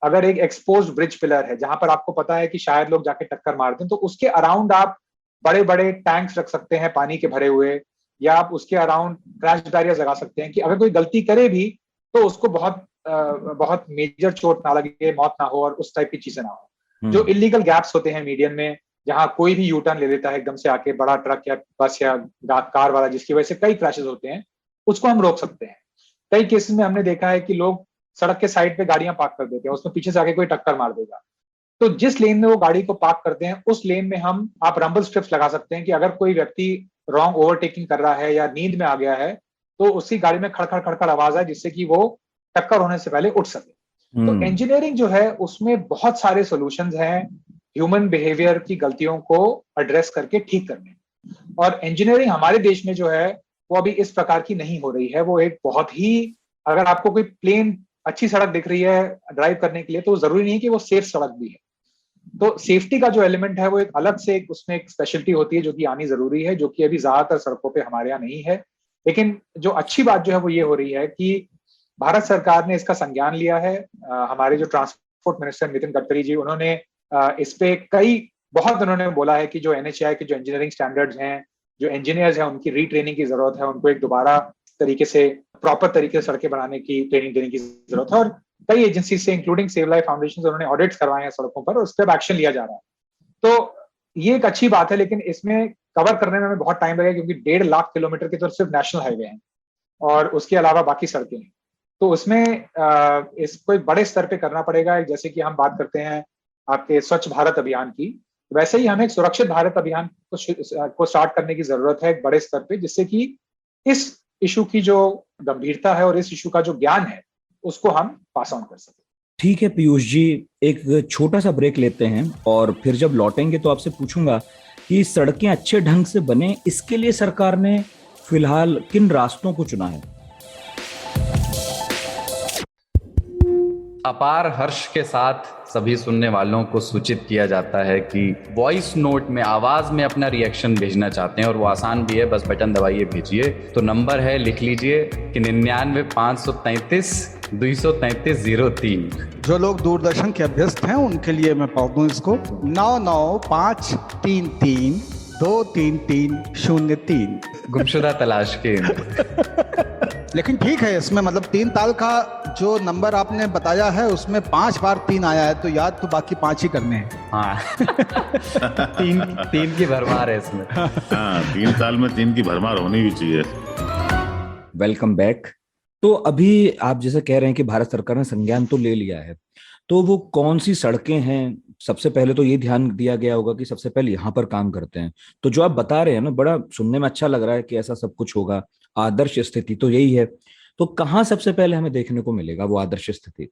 अगर एक एक्सपोज्ड ब्रिज पिलर है जहां पर आपको पता है कि शायद लोग जाके टक्कर मारते हैं, तो उसके अराउंड आप बड़े बड़े टैंक्स रख सकते हैं पानी के भरे हुए, या आप उसके अराउंड क्रैश बैरियर्स लगा सकते हैं कि अगर कोई गलती करे भी तो उसको बहुत मेजर चोट ना लगे, मौत ना हो और उस टाइप की चीजें ना हो। जो इलीगल गैप्स होते हैं मीडियन में, जहां कोई भी यू टर्न ले लेता है एकदम से आके, बड़ा ट्रक या बस या कार वाला, जिसकी वजह से कई क्रैशेस होते हैं, उसको हम रोक सकते हैं। कई केसेस में हमने देखा है कि लोग सड़क के साइड पे गाड़ियां पार्क कर देते हैं, उसमें पीछे से आके कोई टक्कर मार देगा, तो जिस लेन में वो गाड़ी को पार्क करते हैं उस लेन में आप रंबल स्ट्रिप्स लगा सकते हैं कि अगर कोई व्यक्ति रॉन्ग ओवरटेकिंग कर रहा है या नींद में आ गया है तो उसकी गाड़ी में खड़खड़ खड़खड़ आवाज है, जिससे कि वो टक्कर होने से पहले उठ सके। तो इंजीनियरिंग जो है उसमें बहुत सारे सॉल्यूशंस हैं ह्यूमन बिहेवियर की गलतियों को एड्रेस करके ठीक करने। और इंजीनियरिंग हमारे देश में जो है वो अभी इस प्रकार की नहीं हो रही है। वो एक बहुत ही, अगर आपको कोई प्लेन अच्छी सड़क दिख रही है ड्राइव करने के लिए, तो जरूरी नहीं है कि वो सेफ सड़क भी है। तो सेफ्टी का जो एलिमेंट है वो एक अलग से उसमें एक स्पेशलिटी होती है जो कि आनी जरूरी है, जो कि अभी ज्यादातर सड़कों पे हमारे यहाँ नहीं है। लेकिन जो अच्छी बात जो है वो ये हो रही है कि भारत सरकार ने इसका संज्ञान लिया है। हमारे जो ट्रांसपोर्ट मिनिस्टर नितिन गडकरी जी, उन्होंने इस पे बहुत उन्होंने बोला है कि जो NHAI के जो इंजीनियरिंग स्टैंडर्ड्स हैं, जो इंजीनियर्स हैं, उनकी रीट्रेनिंग की जरूरत है, उनको एक दोबारा तरीके से प्रॉपर तरीके से सड़कें बनाने की ट्रेनिंग देने की जरूरत है। और कई एजेंसी से इंक्लूडिंग सेव लाइफ फाउंडेशन, उन्होंने ऑडिट्स करवाए हैं सड़कों पर और उस पर एक्शन लिया जा रहा है। तो ये एक अच्छी बात है, लेकिन इसमें कवर करने में हमें बहुत टाइम लगेगा, क्योंकि 1.5 लाख किलोमीटर की तो सिर्फ नेशनल हाईवे हैं और उसके अलावा बाकी सड़कें हैं। तो उसमें इसको एक बड़े स्तर पे करना पड़ेगा। जैसे कि हम बात करते हैं आपके स्वच्छ भारत अभियान की, वैसे ही हमें एक सुरक्षित भारत अभियान को स्टार्ट करने की जरूरत है एक बड़े स्तर पे, जिससे कि इस इशू की जो गंभीरता है और इस इशू का जो ज्ञान है उसको हम पास ऑन कर सकें। ठीक है पीयूष जी, एक छोटा सा ब्रेक लेते हैं और फिर जब लौटेंगे तो आपसे पूछूंगा कि सड़कें अच्छे ढंग से बने, इसके लिए सरकार ने फिलहाल किन रास्तों को चुना है? अपार हर्ष के साथ सभी सुनने वालों को सूचित किया जाता है कि वॉइस नोट में आवाज में अपना रिएक्शन भेजना चाहते हैं और वो आसान भी है, बस बटन दबाइए भेजिए। तो नंबर है, लिख लीजिए कि 99 533 233 03। जो लोग दूरदर्शन के अभ्यस्त हैं उनके लिए मैं पढ़ दूं इसको, 99 533 233 03। गुमशुदा तलाश के लेकिन ठीक है, इसमें मतलब 3 ताल का जो नंबर आपने बताया है उसमें 5 बार 3 आया है, तो याद तो बाकी 5 ही करने हैं। हाँ तीन की भरमार है इसमें। हाँ, 3 साल में 3 की भरमार होनी भी चाहिए। Welcome back. तो अभी आप जैसे कह रहे हैं कि भारत सरकार ने संज्ञान तो ले लिया है, तो वो कौन सी सड़कें हैं? सबसे पहले तो ये ध्यान दिया गया होगा कि सबसे पहले यहाँ पर काम करते हैं। तो जो आप बता रहे हैं ना, बड़ा सुनने में अच्छा लग रहा है कि ऐसा सब कुछ होगा। आदर्श स्थिति तो यही है, तो कहाँ सबसे पहले हमें देखने को मिलेगा वो आदर्श स्थिति?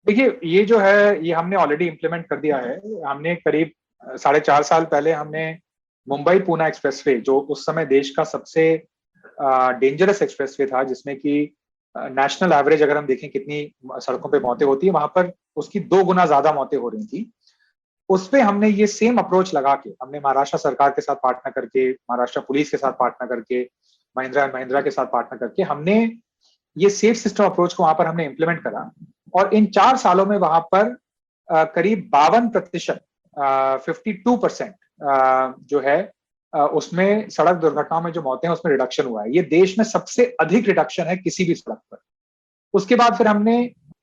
देखिए, ये जो है ये हमने ऑलरेडी इम्प्लीमेंट कर दिया है। हमने करीब 4.5 साल पहले हमने मुंबई पूना एक्सप्रेसवे, जो उस समय देश का सबसे डेंजरस एक्सप्रेसवे था, जिसमें कि नेशनल एवरेज अगर हम देखें कितनी सड़कों पे मौतें होती है, वहां पर उसकी 2 गुना ज्यादा मौतें हो रही थी। उस पे हमने ये सेम अप्रोच लगा के, हमने महाराष्ट्र सरकार के साथ पार्टनर करके, महाराष्ट्र पुलिस के साथ पार्टनर करके, महिंद्रा एंड महिंद्रा के साथ पार्टनर करके हमने ये सेफ सिस्टम अप्रोच को वहां पर हमने इम्प्लीमेंट करा। और इन 4 सालों में वहां पर करीब 52%, 52% जो है उसमें सड़क दुर्घटनाओं में जो मौतें हैं उसमें रिडक्शन हुआ है। ये देश में सबसे अधिक रिडक्शन है किसी भी सड़क पर। उसके बाद फिर हमने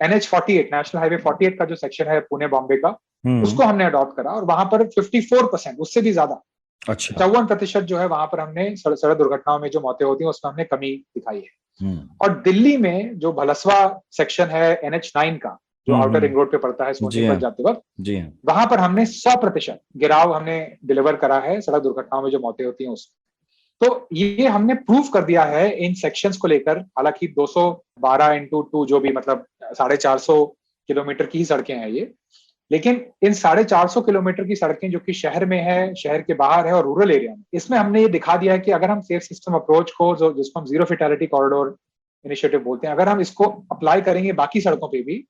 NH48, नेशनल हाईवे 48 का जो सेक्शन है पुणे बॉम्बे का, उसको हमने अडॉप्ट करा और वहां पर 54%, उससे भी ज्यादा, 54% जो है वहां पर हमने सड़क दुर्घटनाओं में जो मौतें होती हैं उसमें हमने कमी दिखाई है। और दिल्ली में जो भलसवा सेक्शन है NH9 का, जो आउटर रिंग रोड पे पड़ता है सोनीपत जाते वक्त, वहां पर हमने 100% गिराव हमने डिलीवर करा है सड़क दुर्घटनाओं में जो मौतें होती हैं उसमें। तो ये हमने प्रूव कर दिया है इन सेक्शंस को लेकर। हालांकि 212x2 जो भी मतलब 450 किलोमीटर की ही सड़कें हैं ये, लेकिन इन 450 किलोमीटर की सड़कें जो कि शहर में है, शहर के बाहर है और रूरल एरिया में, इसमें हमने ये दिखा दिया है कि अगर हम सेफ सिस्टम अप्रोच को, जिसको हम जीरो फेटालिटी कॉरिडोर इनिशिएटिव बोलते हैं, अगर हम इसको अप्लाई करेंगे बाकी सड़कों पे भी,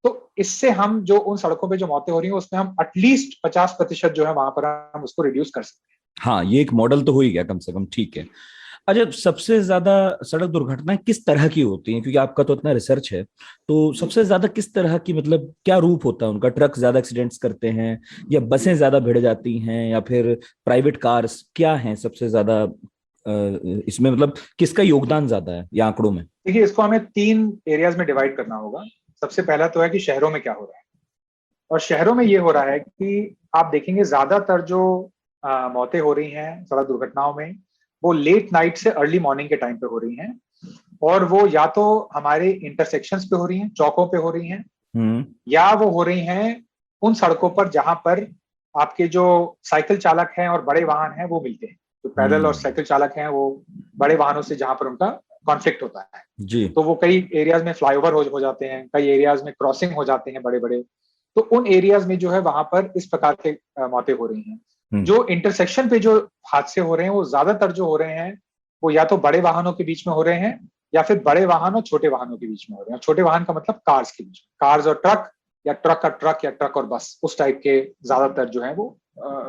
तो इससे हम जो उन सड़कों पे जो मौतें हो रही हैं उसमें हम एटलीस्ट 50% जो है वहां पर हम उसको रिड्यूस कर सकते हैं। हाँ, ये एक मॉडल तो हो ही गया कम से कम, ठीक है। अच्छा, सबसे ज्यादा सड़क दुर्घटनाएं किस तरह की होती हैं? क्योंकि आपका तो इतना रिसर्च है, तो सबसे ज्यादा किस तरह की, मतलब क्या रूप होता है उनका? ट्रक ज्यादा एक्सीडेंट्स करते हैं, या बसें ज्यादा भिड़ जाती हैं, या फिर प्राइवेट कार्स? क्या हैं सबसे ज्यादा इसमें, मतलब किसका योगदान ज्यादा है ये आंकड़ों में? देखिए, इसको हमें 3 एरियाज में डिवाइड करना होगा। सबसे पहला तो है कि शहरों में क्या हो रहा है, और शहरों में ये हो रहा है कि आप देखेंगे ज्यादातर जो मौतें हो रही हैं सड़क दुर्घटनाओं में, वो लेट नाइट से अर्ली मॉर्निंग के टाइम पे हो रही हैं, और वो या तो हमारे इंटरसेक्शंस पे हो रही हैं, चौकों पे हो रही हैं, या वो हो रही हैं उन सड़कों पर जहां पर आपके जो साइकिल चालक हैं और बड़े वाहन हैं वो मिलते हैं। जो पैदल और साइकिल चालक हैं वो बड़े वाहनों से जहां पर उनका कॉन्फ्लिक्ट होता है जी, तो वो कई एरियाज में फ्लाईओवर हो जाते हैं, कई एरियाज में क्रॉसिंग हो जाते हैं बड़े बड़े। तो उन एरियाज में जो है वहां पर इस प्रकार के मौतें हो रही हैं। जो इंटरसेक्शन पे जो हादसे हो रहे हैं वो ज्यादातर जो हो रहे हैं वो या तो बड़े वाहनों के बीच में हो रहे हैं, या फिर बड़े वाहन और छोटे वाहनों के बीच में हो रहे हैं। छोटे वाहन का मतलब कार्स के बीच में, कार्स और ट्रक, या ट्रक का ट्रक, या ट्रक और बस, उस टाइप के ज्यादातर जो है वो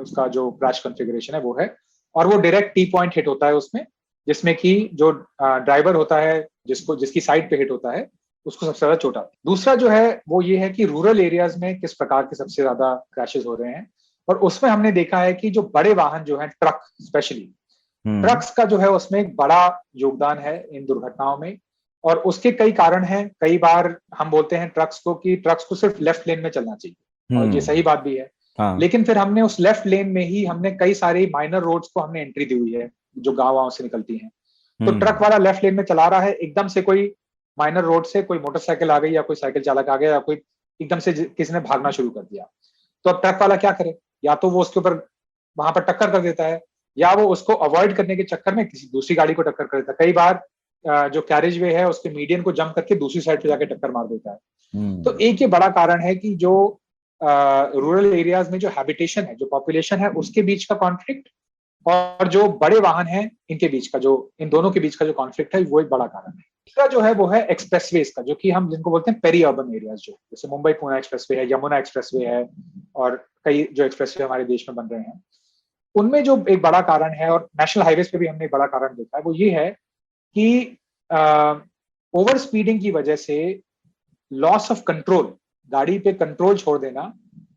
उसका जो क्रैश कॉन्फ़िगरेशन है वो है। और वो डायरेक्ट टी पॉइंट हिट होता है उसमें, जिसमें कि जो ड्राइवर होता है, जिसकी साइड पे हिट होता है, उसको सबसे ज्यादा चोट आती है। दूसरा जो है वो ये है कि रूरल एरियाज में किस प्रकार के सबसे ज्यादा क्रैशेस हो रहे हैं, और उसमें हमने देखा है कि जो बड़े वाहन जो हैं, ट्रक स्पेशली, ट्रक्स का जो है उसमें एक बड़ा योगदान है इन दुर्घटनाओं में। और उसके कई कारण हैं। कई बार हम बोलते हैं ट्रक्स को सिर्फ लेफ्ट लेन में चलना चाहिए, और ये सही बात भी है। लेकिन फिर हमने उस लेफ्ट लेन में ही हमने कई सारी माइनर रोड्स को हमने एंट्री दी हुई है जो गाँव से निकलती हैं। तो ट्रक वाला लेफ्ट लेन में चला रहा है, एकदम से कोई माइनर रोड से कोई मोटरसाइकिल आ गई, या कोई साइकिल चालक आ गया, या कोई एकदम से किसी ने भागना शुरू कर दिया, तो अब ट्रक वाला क्या करे? या तो वो उसके ऊपर वहां पर टक्कर कर देता है, या वो उसको अवॉइड करने के चक्कर में किसी दूसरी गाड़ी को टक्कर कर देता है। कई बार जो कैरेज वे है उसके मीडियन को जंप करके दूसरी साइड पे जाके टक्कर मार देता है। तो एक ये बड़ा कारण है कि जो रूरल एरियाज में जो हैबिटेशन है, जो पॉपुलेशन है, उसके बीच का कॉन्फ्लिक्ट, और जो बड़े वाहन हैं इनके बीच का जो इन दोनों के बीच का जो कॉन्फ्लिक्ट है वो एक बड़ा कारण है। दूसरा जो है वो है एक्सप्रेसवेज का, जो कि हम जिनको बोलते हैं पेरी अर्बन एरियाज, जो जैसे मुंबई पुणे एक्सप्रेसवे है, यमुना एक्सप्रेसवे है और कई जो एक्सप्रेसवे हमारे देश में बन रहे हैं, उनमें जो एक बड़ा कारण है, और नेशनल हाईवेज पे भी हमने एक बड़ा कारण देखा है, वो ये है कि ओवर स्पीडिंग की वजह से लॉस ऑफ कंट्रोल, गाड़ी पे कंट्रोल छोड़ देना,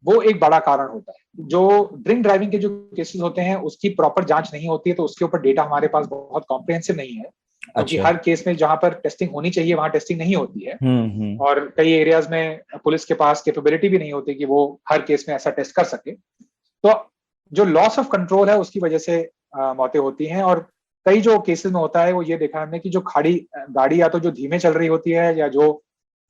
वो एक बड़ा कारण होता है। जो ड्रिंक ड्राइविंग के जो केसेस होते हैं उसकी प्रॉपर जांच नहीं होती है, तो उसके ऊपर डेटा हमारे पास बहुत कॉम्प्रिहेंसिव नहीं है, क्योंकि हर केस में जहां पर टेस्टिंग होनी चाहिए वहां टेस्टिंग नहीं होती है। और कई एरियाज में पुलिस के पास कैपेबिलिटी भी नहीं होती कि वो हर केस में ऐसा टेस्ट कर सके। तो जो लॉस ऑफ कंट्रोल है उसकी वजह से मौतें होती हैं। और कई जो केसेस में होता है वो ये देखा हमने कि जो गाड़ी या तो जो धीमे चल रही होती है या जो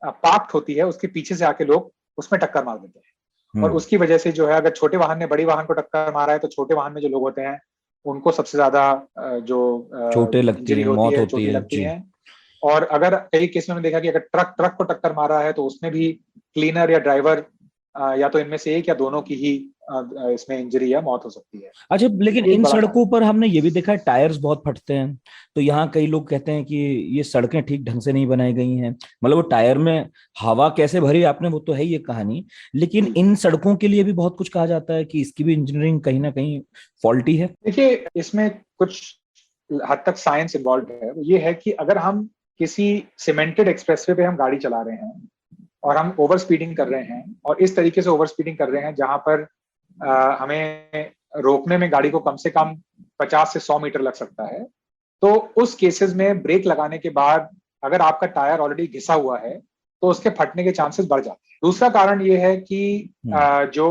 पार्क्ड होती है उसके पीछे से आके लोग उसमें टक्कर मार देते हैं, और उसकी वजह से जो है, अगर छोटे वाहन ने बड़ी वाहन को टक्कर मारा है तो छोटे वाहन में जो लोग होते हैं उनको सबसे ज्यादा जो चोटें लगती हैं, मौत होती है, लगती है। और अगर कई केस में देखा कि अगर ट्रक को टक्कर मारा है तो उसमें भी क्लीनर या ड्राइवर या तो इनमें से एक या दोनों की ही इसमें इंजरी या मौत हो सकती है। अच्छा, लेकिन इन सड़कों पर हमने ये भी देखा है टायर्स बहुत फटते हैं, तो यहाँ कई लोग कहते हैं कि ये सड़कें ठीक ढंग से नहीं बनाई गई हैं। मतलब वो टायर में हवा कैसे भरी आपने, वो तो है ये कहानी, लेकिन इन सड़कों के लिए भी बहुत कुछ कहा जाता है कि इसकी भी इंजीनियरिंग कहीं ना कहीं फॉल्टी है। देखिए, इसमें कुछ हद तक साइंस इन्वॉल्व है। ये है कि अगर हम किसी सीमेंटेड एक्सप्रेसवे पे हम गाड़ी चला रहे हैं और हम ओवर स्पीडिंग कर रहे हैं, और इस तरीके से ओवर स्पीडिंग कर रहे हैं जहां पर हमें रोकने में गाड़ी को कम से कम 50 से 100 मीटर लग सकता है, तो उस केसेस में ब्रेक लगाने के बाद अगर आपका टायर ऑलरेडी घिसा हुआ है तो उसके फटने के चांसेस बढ़ जाते हैं। दूसरा कारण ये है कि जो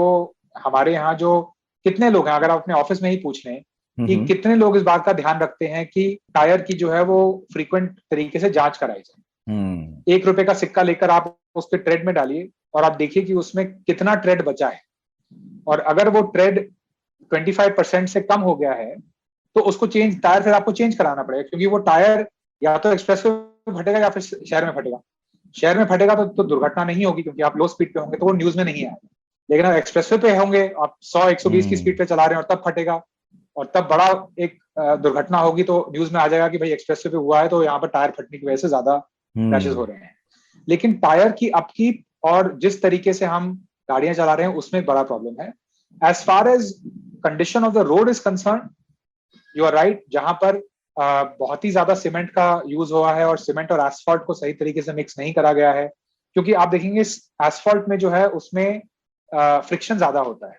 हमारे यहाँ जो कितने लोग हैं, अगर आप अपने ऑफिस में ही पूछ लें कि कितने लोग इस बात का ध्यान रखते हैं कि टायर की जो है वो फ्रीक्वेंट तरीके से जांच कराई जाए। 1 रुपए का सिक्का लेकर आप उसके ट्रेड में डालिए और आप देखिए कि उसमें कितना ट्रेड बचा है, और अगर वो ट्रेड 25% से कम हो गया है तो उसको टायर फिर आपको चेंज कराना पड़ेगा, क्योंकि वो टायर या तो एक्सप्रेस में फटेगा या फिर शहर में फटेगा। शहर में फटेगा तो दुर्घटना नहीं होगी क्योंकि आप लो स्पीड पे होंगे तो वो न्यूज में नहीं आएगा, लेकिन अगर एक्सप्रेसवे पे होंगे, आप 100-120 की स्पीड पे चला रहे हैं और तब फटेगा और तब बड़ा एक दुर्घटना होगी तो न्यूज में आ जाएगा कि भाई एक्सप्रेसवे पे हुआ है, तो यहाँ पर टायर फटने की वजह से ज्यादा क्रैशेस हो रहे हैं। लेकिन टायर की अपकीप और जिस तरीके से हम गाड़ियां चला रहे हैं उसमें एक बड़ा प्रॉब्लम है। As far as condition of the road is concern, you are right, जहां पर बहुत ही ज्यादा सीमेंट का यूज हुआ है और सीमेंट और एसफॉल्ट को सही तरीके से मिक्स नहीं करा गया है, क्योंकि आप देखेंगे एसफॉल्ट में जो है उसमें फ्रिक्शन ज्यादा होता है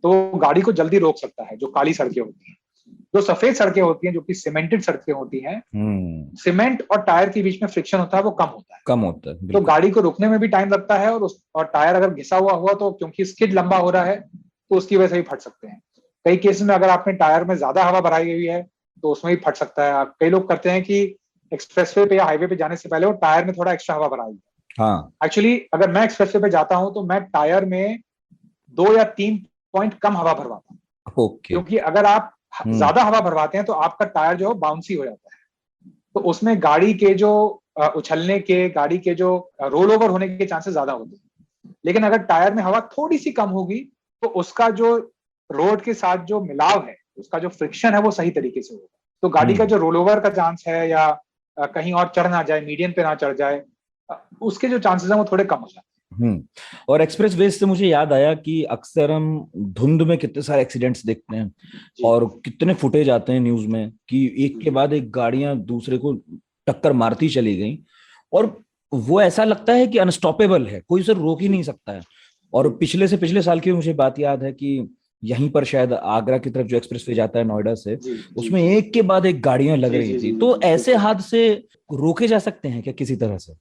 तो गाड़ी को जल्दी रोक सकता है। जो काली सड़कें होती हैं, जो सफेद सड़कें होती हैं, जो कि सीमेंटेड सड़कें होती हैं, सीमेंट और टायर के बीच में फ्रिक्शन होता है वो कम होता है, तो गाड़ी को रुकने में भी टाइम लगता है, और टायर अगर घिसा हुआ तो क्योंकि स्किड लंबा हो रहा है तो उसकी वजह से भी फट सकते हैं। कई केसेस में अगर आपने टायर में ज्यादा हवा भराई हुई है तो उसमें भी फट सकता है। कई लोग करते हैं कि एक्सप्रेसवे पे या हाईवे पे जाने से पहले वो टायर में थोड़ा एक्स्ट्रा हवा भराई है। एक्चुअली अगर मैं एक्सप्रेसवे पे जाता हूं तो मैं टायर में 2 या 3 पॉइंट कम हवा भरवाता हूँ, क्योंकि अगर आप ज्यादा हवा भरवाते हैं तो आपका टायर जो है बाउंसी हो जाता है, तो उसमें गाड़ी के जो उछलने के, गाड़ी के जो रोल ओवर होने के चांसेस ज्यादा होते हैं। लेकिन अगर टायर में हवा थोड़ी सी कम होगी तो उसका जो रोड के साथ जो मिलाव है, उसका जो फ्रिक्शन है वो सही तरीके से होगा, तो गाड़ी का जो रोल ओवर का चांस है या कहीं और चढ़ ना जाए, मीडियन पे ना चढ़ जाए, उसके जो चांसेस हैं वो थोड़े कम हो जाते हैं। और एक्सप्रेस वे से मुझे याद आया कि अक्सर हम धुंध में कितने सारे एक्सीडेंट्स देखते हैं और कितने फुटेज आते हैं न्यूज में कि एक के बाद एक गाड़ियां दूसरे को टक्कर मारती चली गई, और वो ऐसा लगता है कि अनस्टॉपेबल है, कोई उसे रोक ही नहीं सकता है। और पिछले साल की मुझे बात याद है कि यहीं पर शायद आगरा की तरफ जो एक्सप्रेस वे जाता है नोएडा से, उसमें एक के बाद एक गाड़ियां लग रही थी। तो ऐसे हादसे रोके जा सकते हैं क्या किसी तरह से?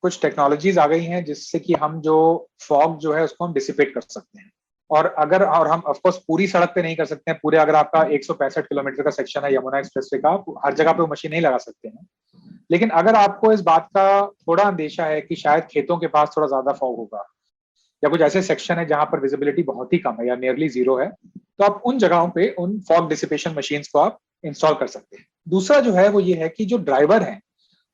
कुछ टेक्नोलॉजीज आ गई हैं जिससे कि हम जो फॉग जो है उसको हम डिसिपेट कर सकते हैं, और हम ऑफ कोर्स पूरी सड़क पे नहीं कर सकते हैं पूरे। अगर आपका 165 किलोमीटर का सेक्शन है यमुना एक्सप्रेसवे का, हर जगह पे वो मशीन नहीं लगा सकते हैं, लेकिन अगर आपको इस बात का थोड़ा अंदेशा है कि शायद खेतों के पास थोड़ा ज्यादा फॉग होगा या कुछ ऐसे सेक्शन है जहां पर विजिबिलिटी बहुत ही कम है या नियरली जीरो है, तो आप उन जगहों पे उन फॉग डिसिपेशन मशीन्स को आप इंस्टॉल कर सकते हैं। दूसरा जो है वो ये है कि जो ड्राइवर हैं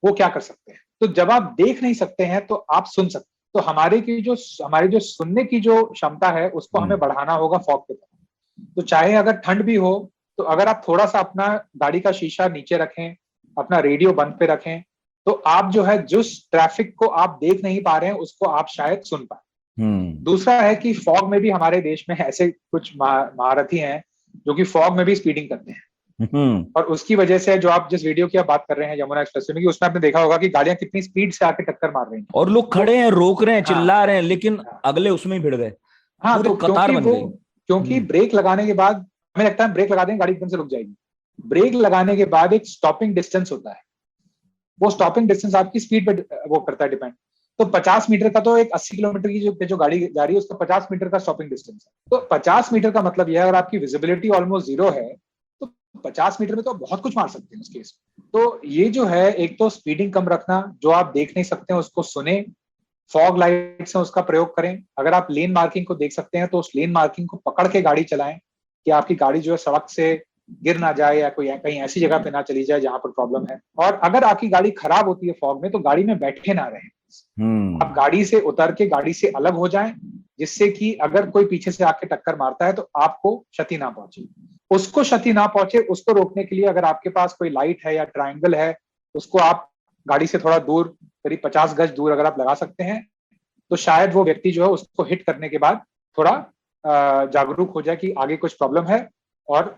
वो क्या कर सकते हैं, तो जब आप देख नहीं सकते हैं तो आप सुन सकते हैं। तो हमारी जो सुनने की जो क्षमता है उसको हमें बढ़ाना होगा फॉग के तरफ। तो चाहे अगर ठंड भी हो तो अगर आप थोड़ा सा अपना गाड़ी का शीशा नीचे रखें, अपना रेडियो बंद पे रखें, तो आप जो है जिस ट्रैफिक को आप देख नहीं पा रहे हैं उसको आप शायद सुन पाए। दूसरा है कि फॉग में भी हमारे देश में ऐसे कुछ महारथी हैं जो कि फॉग में भी स्पीडिंग करते हैं, और उसकी वजह से जो आप जिस वीडियो की आप बात कर रहे हैं यमुना एक्सप्रेसवे में, कि उसमें आपने देखा होगा कि गाड़ियां कितनी स्पीड से आके टक्कर मार रही हैं और लोग खड़े हैं, रोक रहे हैं, चिल्ला रहे हैं, लेकिन अगले उसमें ही भिड़ गए। हाँ, तो कतार बन गई। क्योंकि ब्रेक लगाने के बाद हमें लगता है ब्रेक लगा देंगे गाड़ी एकदम से रुक जाएगी। ब्रेक लगाने के बाद एक स्टॉपिंग डिस्टेंस होता है, वो स्टॉपिंग डिस्टेंस आपकी स्पीड पे वो करता है डिपेंड। तो 50 मीटर का तो एक 80 किलोमीटर की जो गाड़ी जा रही है उसका 50 मीटर का स्टॉपिंग डिस्टेंस है। तो 50 मीटर का मतलब यह है अगर आपकी विजिबिलिटी ऑलमोस्ट 0 है तो 50 मीटर में तो आप बहुत कुछ मार सकते हैं उस केस में। तो ये जो है, एक तो स्पीडिंग कम रखना, जो आप देख नहीं सकते हैं उसको सुने, फॉग लाइट्स है उसका प्रयोग करें। अगर आप लेन मार्किंग को देख सकते हैं तो उस लेन मार्किंग को पकड़ के गाड़ी चलाएं कि आपकी गाड़ी जो है सड़क से गिर ना जाए या कोई कहीं ऐसी जगह पे ना चली जाए जहां पर प्रॉब्लम है। और अगर आपकी गाड़ी खराब होती है फॉग में तो गाड़ी में बैठे ना रहें, आप गाड़ी से उतर के गाड़ी से अलग हो जाएं, जिससे कि अगर कोई पीछे से आके टक्कर मारता है तो आपको क्षति ना पहुंचे। उसको क्षति ना पहुंचे उसको रोकने के लिए अगर आपके पास कोई लाइट है या ट्रायंगल है, उसको आप गाड़ी से थोड़ा दूर, करीब 50 गज दूर अगर आप लगा सकते हैं तो शायद वो व्यक्ति जो है उसको हिट करने के बाद थोड़ा जागरूक हो जाए कि आगे कुछ प्रॉब्लम है और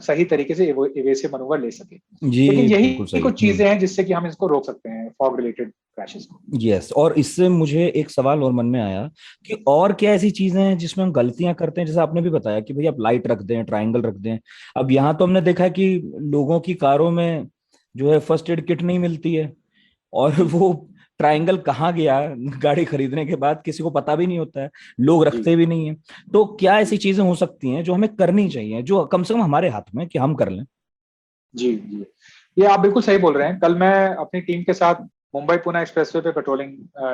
सही तरीके से इवेसिव मैनूवर ले सके। लेकिन यही कुछ चीजें हैं जिससे कि हम इसको रोक सकते हैं, फॉग रिलेटेड क्रैशेस को। यस, और इससे मुझे एक सवाल और मन में आया कि और क्या ऐसी चीजें हैं जिसमें हम गलतियां करते हैं, जैसे आपने भी बताया कि भाई आप लाइट रख दें, ट्रायंगल रख दें। अब यहाँ तो हमने देखा है कि लोगों की कारों में जो है फर्स्ट एड किट नहीं मिलती है, और वो ट्रायंगल कहाँ गया गाड़ी खरीदने के बाद किसी को पता भी नहीं होता है, लोग रखते भी नहीं है। तो क्या ऐसी चीजें हो सकती हैं जो हमें करनी चाहिए, जो कम से कम हमारे हाथ में कि हम कर लें? जी, ये आप बिल्कुल सही बोल रहे हैं। कल मैं अपनी टीम के साथ मुंबई पुणे एक्सप्रेसवे पे पेट्रोलिंग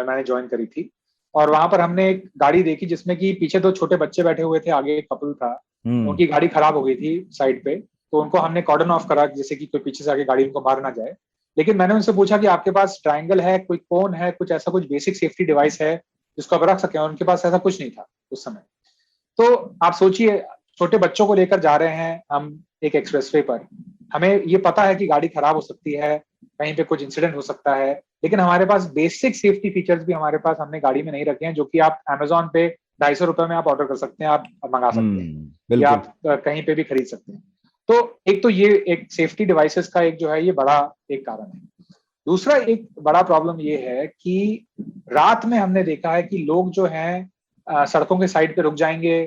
मैंने ज्वाइन करी थी, और वहां पर हमने एक गाड़ी देखी जिसमें कि पीछे 2 छोटे बच्चे बैठे हुए थे, आगे एक कपल था। उनकी गाड़ी खराब हो गई थी साइड पे, तो उनको हमने कॉर्डन ऑफ करा जैसे कि कोई पीछे से आके गाड़ी उनको मार ना जाए। लेकिन मैंने उनसे पूछा कि आपके पास ट्रायंगल है, कोई कोन है, कुछ ऐसा कुछ बेसिक सेफ्टी डिवाइस है जिसको आप रख सकें, और उनके पास ऐसा कुछ नहीं था उस समय। तो आप सोचिए, छोटे बच्चों को लेकर जा रहे हैं हम एक एक्सप्रेसवे पर, हमें ये पता है कि गाड़ी खराब हो सकती है, कहीं पे कुछ इंसिडेंट हो सकता है, लेकिन हमारे पास बेसिक सेफ्टी फीचर्स भी हमारे पास हमने गाड़ी में नहीं रखे हैं, जो कि आप Amazon पे 250 रुपए में आप ऑर्डर कर सकते हैं, आप मंगा सकते हैं या आप कहीं पे भी खरीद सकते हैं। तो एक तो ये एक सेफ्टी डिवाइसेस का एक जो है ये बड़ा एक कारण है। दूसरा एक बड़ा प्रॉब्लम ये है कि रात में हमने देखा है कि लोग जो हैं सड़कों के साइड पे रुक जाएंगे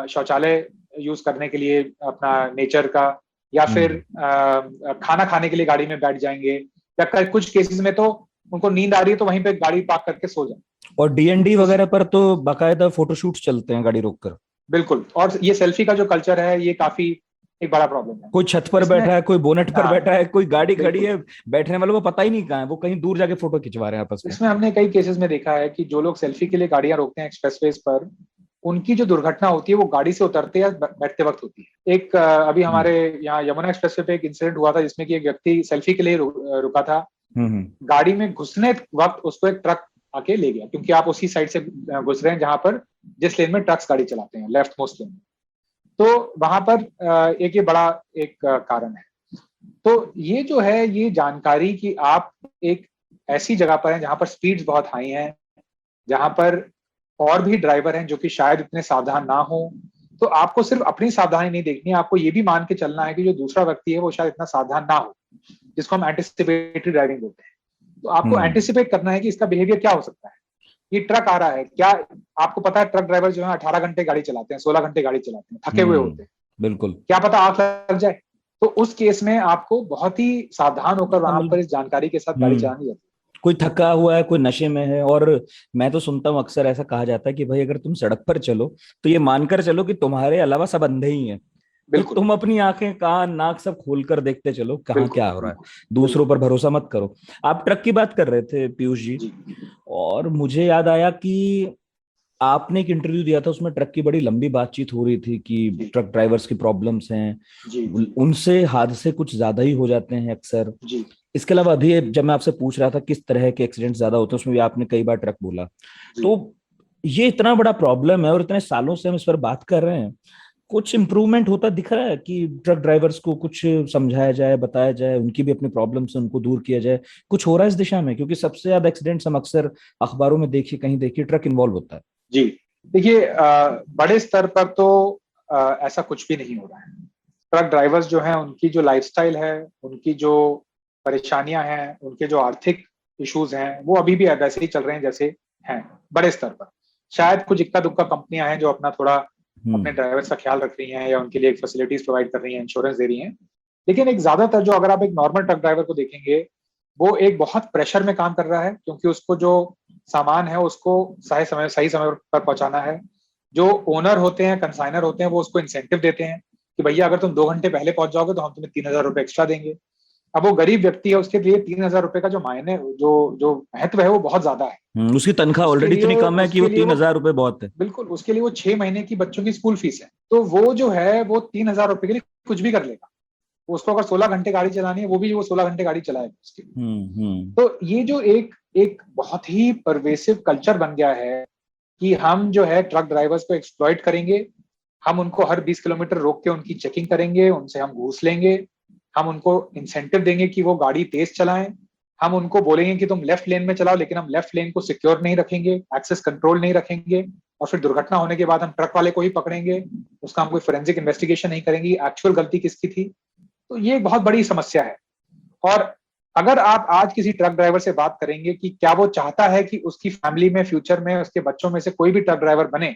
शौचालय यूज करने के लिए अपना नेचर का, या फिर खाना खाने के लिए गाड़ी में बैठ जाएंगे, या कुछ केसेस में तो उनको नींद आ रही है तो वहीं पे गाड़ी पार्क करके सो जाए। और डीएनडी वगैरह पर तो बाकायदा फोटोशूट चलते हैं गाड़ी रोककर। बिल्कुल, और ये सेल्फी का जो कल्चर है ये काफी एक बड़ा प्रॉब्लम है। कोई छत पर बैठा है, कोई बोनेट पर बैठा है, कोई गाड़ी खड़ी है, बैठने वालों को पता ही नहीं कहाँ है, वो कहीं दूर जाके फोटो खिंचवा रहे हैं आपस में। इसमें हमने कई केसेस में देखा है कि जो लोग सेल्फी के लिए गाड़ियां रोकते हैं एक्सप्रेसवेज पर, उनकी जो दुर्घटना होती है वो गाड़ी से उतरते या बैठते वक्त होती है। एक अभी हमारे यहाँ यमुना एक्सप्रेसवे पे एक इंसिडेंट हुआ था जिसमें कि एक व्यक्ति सेल्फी के लिए रुका था, गाड़ी में घुसने वक्त उसको एक ट्रक आके ले गया, क्योंकि आप उसी साइड से घुस रहे हैं जहां पर जिस लेन में ट्रक्स गाड़ी चलाते हैं, लेफ्ट मोस्ट लेन में। तो वहां पर एक ये बड़ा एक कारण है। तो ये जो है ये जानकारी कि आप एक ऐसी जगह पर हैं जहां पर स्पीड्स बहुत हाई हैं, जहां पर और भी ड्राइवर हैं जो कि शायद इतने सावधान ना हो, तो आपको सिर्फ अपनी सावधानी नहीं देखनी है, आपको ये भी मान के चलना है कि जो दूसरा व्यक्ति है वो शायद इतना सावधान ना हो, जिसको हम एंटिसिपेटरी ड्राइविंग बोलते हैं। तो आपको एंटिसिपेट करना है कि इसका बिहेवियर क्या हो सकता है। ये ट्रक आ रहा है, क्या आपको पता है ट्रक ड्राइवर जो है 18 घंटे गाड़ी चलाते हैं, 16 घंटे गाड़ी चलाते हैं, थके हुए होते हैं, बिल्कुल, क्या पता आंख लग जाए। तो उस केस में आपको बहुत ही सावधान होकर वहां पर इस जानकारी के साथ गाड़ी चलानी जाती है। कोई थका हुआ है, कोई नशे में है, और मैं तो सुनता हूँ अक्सर ऐसा कहा जाता है कि भाई अगर तुम सड़क पर चलो तो ये मानकर चलो कि तुम्हारे अलावा सब अंधे ही हैं, तो तुम अपनी आंखें, कान, नाक सब खोलकर देखते चलो कहाँ क्या हो रहा है, दूसरों पर भरोसा मत करो। आप ट्रक की बात कर रहे थे पीयूष जी, और मुझे याद आया कि आपने एक इंटरव्यू दिया था, उसमें ट्रक की बड़ी लंबी बातचीत हो रही थी कि ट्रक ड्राइवर्स की प्रॉब्लम्स हैं, उनसे हादसे कुछ ज्यादा ही हो जाते हैं अक्सर। इसके अलावा अभी जब मैं आपसे पूछ रहा था किस तरह के एक्सीडेंट ज्यादा होते हैं, उसमें भी आपने कई बार ट्रक बोला। तो ये इतना बड़ा प्रॉब्लम है और इतने सालों से हम इस पर बात कर रहे हैं, कुछ इम्प्रूवमेंट होता दिख रहा है कि ट्रक ड्राइवर्स को कुछ समझाया जाए, बताया जाए, उनकी भी अपनी प्रॉब्लम से उनको दूर किया जाए? कुछ हो रहा है इस दिशा में? क्योंकि सबसे ज्यादा एक्सीडेंट्स हम अक्सर अखबारों में देखिए, कहीं देखिए, ट्रक इन्वॉल्व होता है। जी, देखिए बड़े स्तर पर तो ऐसा कुछ भी नहीं हो रहा है। ट्रक ड्राइवर्स जो हैं उनकी जो लाइफस्टाइल है, उनकी जो परेशानियां हैं, उनके जो आर्थिक इश्यूज हैं, वो अभी भी वैसे ही चल रहे हैं जैसे हैं बड़े स्तर पर। शायद कुछ इक्का दुक्का कंपनियां हैं जो अपना थोड़ा अपने ड्राइवर्स का ख्याल रख रही हैं या उनके लिए एक फैसिलिटीज प्रोवाइड कर रही हैं, इंश्योरेंस दे रही हैं, लेकिन एक ज्यादातर जो, अगर आप एक नॉर्मल ट्रक ड्राइवर को देखेंगे, वो एक बहुत प्रेशर में काम कर रहा है, क्योंकि उसको जो सामान है उसको सही समय पर पहुंचाना है। जो ओनर होते हैं, कंसाइनर होते हैं, वो उसको इंसेंटिव देते हैं कि भैया अगर तुम 2 घंटे पहले पहुंच जाओगे तो हम तुम्हें 3,000 रुपए एक्स्ट्रा देंगे। अब वो गरीब व्यक्ति है, उसके लिए 3,000 रुपए का जो मायने, जो महत्व है, वो बहुत ज्यादा है। उसकी तनख्वाह ऑलरेडी इतनी कम है कि वो 3,000 रुपए बहुत है। बिल्कुल, उसके लिए वो 6 महीने की बच्चों की स्कूल फीस है, तो वो जो है वो 3,000 रुपए के लिए कुछ भी कर लेगा। उसको अगर 16 घंटे गाड़ी चलानी है, वो भी वो 16 घंटे गाड़ी चलाएगा उसके लिए। तो ये जो एक बहुत ही परवेसिव कल्चर बन गया है कि हम जो है ट्रक ड्राइवर्स को एक्सप्लॉइट करेंगे, हम उनको हर 20 किलोमीटर रोक के उनकी चेकिंग करेंगे, उनसे हम घूस लेंगे, हम उनको इंसेंटिव देंगे कि वो गाड़ी तेज चलाएं, हम उनको बोलेंगे कि तुम लेफ्ट लेन में चलाओ, लेकिन हम लेफ्ट लेन को सिक्योर नहीं रखेंगे, एक्सेस कंट्रोल नहीं रखेंगे, और फिर दुर्घटना होने के बाद हम ट्रक वाले को ही पकड़ेंगे, उसका हम कोई फोरेंसिक इन्वेस्टिगेशन नहीं करेंगे, एक्चुअल गलती किसकी थी। तो ये एक बहुत बड़ी समस्या है। और अगर आप आज किसी ट्रक ड्राइवर से बात करेंगे कि क्या वो चाहता है कि उसकी फैमिली में, फ्यूचर में उसके बच्चों में से कोई भी ट्रक ड्राइवर बने,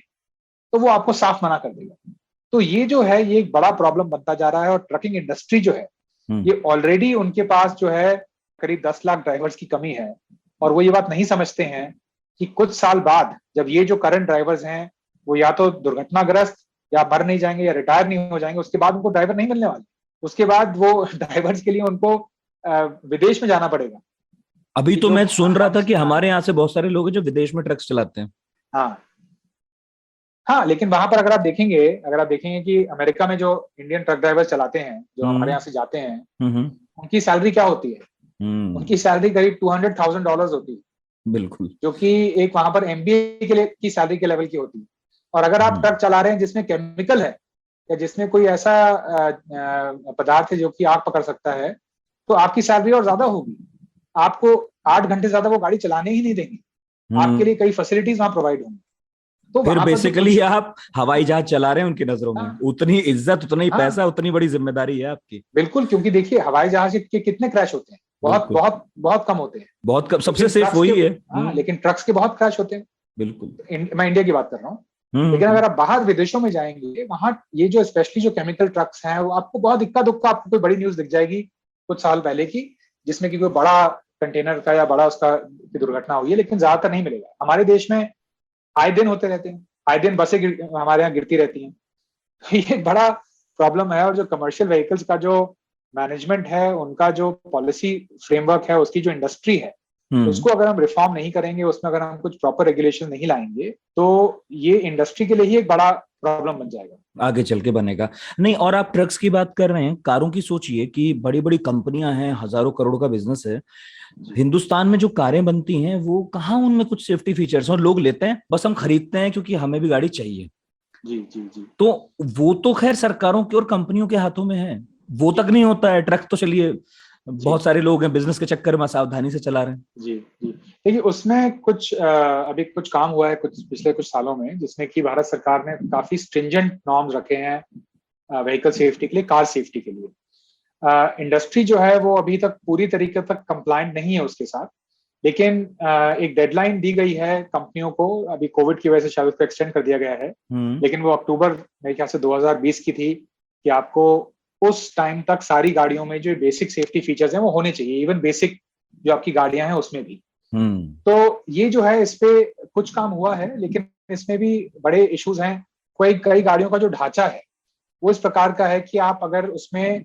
तो वो आपको साफ मना कर देगा। तो ये जो है, ये एक बड़ा प्रॉब्लम बनता जा रहा है। और ट्रकिंग इंडस्ट्री जो है, ये ऑलरेडी उनके पास जो है करीब 10 लाख ड्राइवर्स की कमी है, और वो ये बात नहीं समझते हैं कि कुछ साल बाद जब ये जो करंट ड्राइवर्स हैं वो या तो दुर्घटनाग्रस्त, या मर नहीं जाएंगे, या रिटायर नहीं हो जाएंगे, उसके बाद उनको ड्राइवर नहीं मिलने वाले। उसके बाद वो ड्राइवर्स के लिए उनको विदेश में जाना पड़ेगा। अभी तो मैं सुन रहा था कि हमारे यहाँ से बहुत सारे लोग हैं जो विदेश में ट्रक्स चलाते हैं। हाँ, लेकिन वहां पर अगर आप देखेंगे कि अमेरिका में जो इंडियन ट्रक ड्राइवर्स चलाते हैं, जो हमारे यहाँ से जाते हैं, उनकी सैलरी क्या होती है? उनकी सैलरी करीब $200,000 होती है। बिल्कुल। जो कि एक वहां पर MBA के लिए की सैलरी के लेवल की होती है। और अगर आप ट्रक चला रहे हैं जिसमें केमिकल है, या जिसमें कोई ऐसा पदार्थ है जो कि आग पकड़ सकता है, तो आपकी सैलरी और ज्यादा होगी। आपको 8 घंटे ज्यादा वो गाड़ी चलाने ही नहीं देंगे, आपके लिए कई फैसिलिटीज वहां प्रोवाइड होंगी। तो फिर बेसिकली आप हवाई जहाज चला रहे हैं उनकी नजरों में। उतनी इज्जत, उतना ही पैसा, उतनी बड़ी जिम्मेदारी है आपकी। बिल्कुल, क्योंकि देखिए हवाई जहाज के कितने क्रैश होते हैं? बहुत बहुत बहुत कम होते हैं। बहुत कम, सबसे सेफ वही है। लेकिन ट्रक्स के बहुत क्रैश होते हैं। बिल्कुल, मैं इंडिया की बात कर रहा हूँ। लेकिन अगर आप बाहर विदेशों में जाएंगे, वहां ये जो स्पेशली जो केमिकल ट्रक्स हैं, वो आपको बहुत इक्का दुक्का आपको कोई बड़ी न्यूज दिख जाएगी कुछ साल पहले की, जिसमें कि कोई बड़ा कंटेनर का या बड़ा उसका दुर्घटना हुई है, लेकिन ज्यादातर नहीं मिलेगा। हमारे देश में आए दिन होते रहते हैं, आए दिन बसें हमारे यहाँ गिरती रहती हैं। तो ये एक बड़ा प्रॉब्लम है। और जो कमर्शियल व्हीकल्स का जो मैनेजमेंट है, उनका जो पॉलिसी फ्रेमवर्क है, उसकी जो इंडस्ट्री है, उसको अगर हम रिफॉर्म नहीं करेंगे, उसमें अगर हम कुछ प्रॉपर रेगुलेशन नहीं लाएंगे, तो ये इंडस्ट्री के लिए ही एक बड़ा प्रॉब्लम बन जाएगा, आगे चल के बनेगा नहीं। और आप ट्रक्स की बात कर रहे हैं, कारों की सोचिए कि बड़ी बड़ी कंपनियां हैं, हजारों करोड़ का बिजनेस है। हिंदुस्तान में जो कारें बनती हैं, वो कहाँ उनमें कुछ सेफ्टी फीचर्स, और लोग लेते हैं, बस हम खरीदते हैं क्योंकि हमें भी गाड़ी चाहिए। जी। तो वो तो खैर सरकारों के और कंपनियों के हाथों में है, वो तक नहीं होता है। ट्रक तो चलिए बहुत सारे लोग हैं बिजनेस के चक्कर में सावधानी से चला रहे हैं। जी। देखिए, उसमें कुछ अभी कुछ काम हुआ है पिछले कुछ सालों में, जिसमें कि भारत सरकार ने काफी स्ट्रिंजेंट नॉर्म्स रखे हैं व्हीकल सेफ्टी के लिए, कार सेफ्टी के लिए। इंडस्ट्री जो है वो अभी तक पूरी तरीके तक कंप्लायंट नहीं है उसके साथ, लेकिन एक डेडलाइन दी गई है कंपनियों को। अभी कोविड की वजह से शायद उसको एक्सटेंड कर दिया गया है, लेकिन वो अक्टूबर मेरे ख्याल से 2020 की थी कि आपको उस टाइम तक सारी गाड़ियों में जो बेसिक सेफ्टी फीचर्स हैं वो होने चाहिए, इवन बेसिक जो आपकी गाड़ियां हैं उसमें भी। तो ये जो है, इस पे कुछ काम हुआ है, लेकिन इसमें भी बड़े इश्यूज हैं। कई गाड़ियों का जो ढांचा है वो इस प्रकार का है कि आप अगर उसमें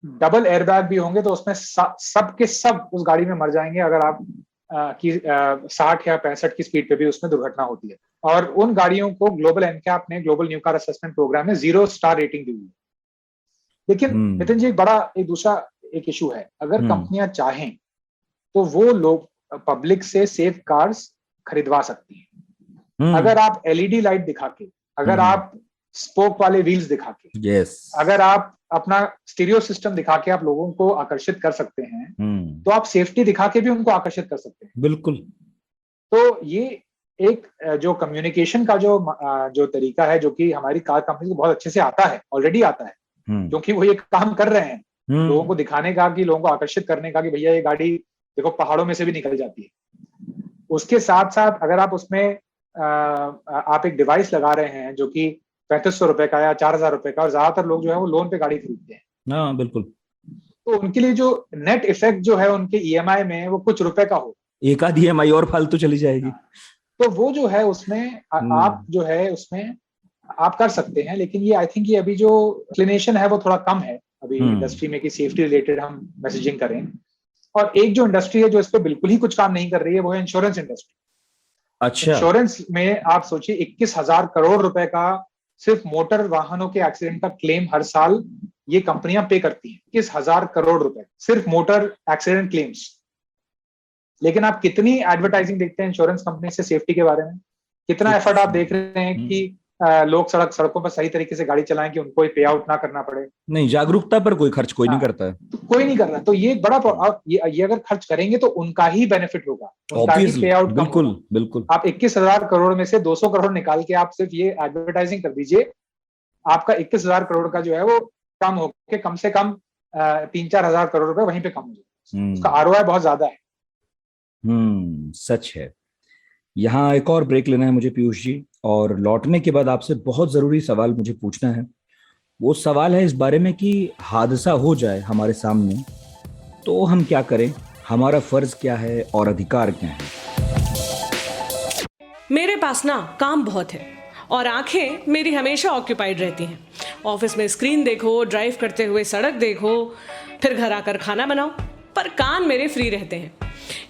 डबल एयरबैग भी होंगे तो उसमें सब के सब उस गाड़ी में मर जाएंगे अगर आप 60 या 65 की स्पीड पे भी उसमें दुर्घटना होती है। और उन गाड़ियों को ग्लोबल एनकैप ने, global new car assessment programme में 0 स्टार रेटिंग दी हुई है। लेकिन नितिन जी, एक दूसरा इशू है। अगर कंपनियां चाहें तो वो लोग पब्लिक से सेफ कार्स खरीदवा सकती हैं। अगर आप LED लाइट दिखा के, अगर आप स्पोक वाले व्हील्स दिखा के, यस, अगर आप अपना स्टीरियो सिस्टम दिखा के आप लोगों को आकर्षित कर सकते हैं, तो आप सेफ्टी दिखा के भी उनको आकर्षित कर सकते हैं। बिल्कुल। तो ये एक जो कम्युनिकेशन का जो तरीका है, जो कि हमारी कार कंपनी को बहुत अच्छे से आता है, ऑलरेडी आता है, क्योंकि वो ये काम कर रहे हैं, लोगों को दिखाने का, कि लोगों को आकर्षित करने का, कि भैया ये गाड़ी देखो पहाड़ों में से भी निकल जाती है। उसके साथ साथ अगर आप उसमें आप एक डिवाइस लगा रहे हैं जो कि 3500 रुपए का या 4000 रुपए का, और ज्यादातर लोग जो है वो लोन पे गाड़ी खरीदते हैं, हाँ बिल्कुल, तो उनके लिए जो नेट इफेक्ट जो है उनके ईएमआई में वो कुछ रुपए का हो, एक आधी ईएमआई और फालतू चली जाएगी, तो वो जो है उसमें आप जो है उसमें आप कर सकते हैं। लेकिन ये आई थिंक ये अभी जो इंक्लिनेशन है वो थोड़ा कम है अभी इंडस्ट्री में कि सेफ्टी रिलेटेड हम मैसेजिंग करें। और एक जो इंडस्ट्री है जो इस पे बिल्कुल ही कुछ काम नहीं कर रही है वो है इंश्योरेंस इंडस्ट्री। अच्छा, इंश्योरेंस में आप सोचिए 21,000 करोड़ रुपए का सिर्फ मोटर वाहनों के एक्सीडेंट का क्लेम हर साल ये कंपनियां पे करती हैं, 21,000 करोड़ रुपए सिर्फ मोटर एक्सीडेंट क्लेम्स। लेकिन आप कितनी एडवर्टाइजिंग देखते हैं इंश्योरेंस कंपनी से सेफ्टी के बारे में, कितना एफर्ट आप देख रहे हैं कि लोग सड़कों पर सही तरीके से गाड़ी चलाएं कि उनको पे आउट ना करना पड़े। नहीं, जागरूकता पर कोई खर्च कोई नहीं करता है, तो कोई नहीं कर रहा। तो ये बड़ा ये अगर खर्च करेंगे तो उनका ही बेनिफिट होगा, उनका ही पे आउट। बिल्कुल बिल्कुल। आप 21,000 करोड़ में से 200 करोड़ निकाल के आप सिर्फ ये एडवर्टाइजिंग कर दीजिए, आपका 21,000 करोड़ का जो है वो कम होकर कम से कम 3-4 हजार करोड़ रुपए वहीं पे कम हो जाए। उसका आरओआई बहुत ज्यादा है। सच है। यहाँ एक और ब्रेक लेना है मुझे पीयूष जी, और लौटने के बाद आपसे बहुत जरूरी सवाल मुझे पूछना है। वो सवाल है इस बारे में कि हादसा हो जाए हमारे सामने तो हम क्या करें, हमारा फर्ज क्या है और अधिकार क्या है। मेरे पास ना काम बहुत है और आंखें मेरी हमेशा ऑक्यूपाइड रहती हैं। ऑफिस में स्क्रीन देखो, ड्राइव करते हुए सड़क देखो, फिर घर आकर खाना बनाओ, पर कान मेरे फ्री रहते हैं।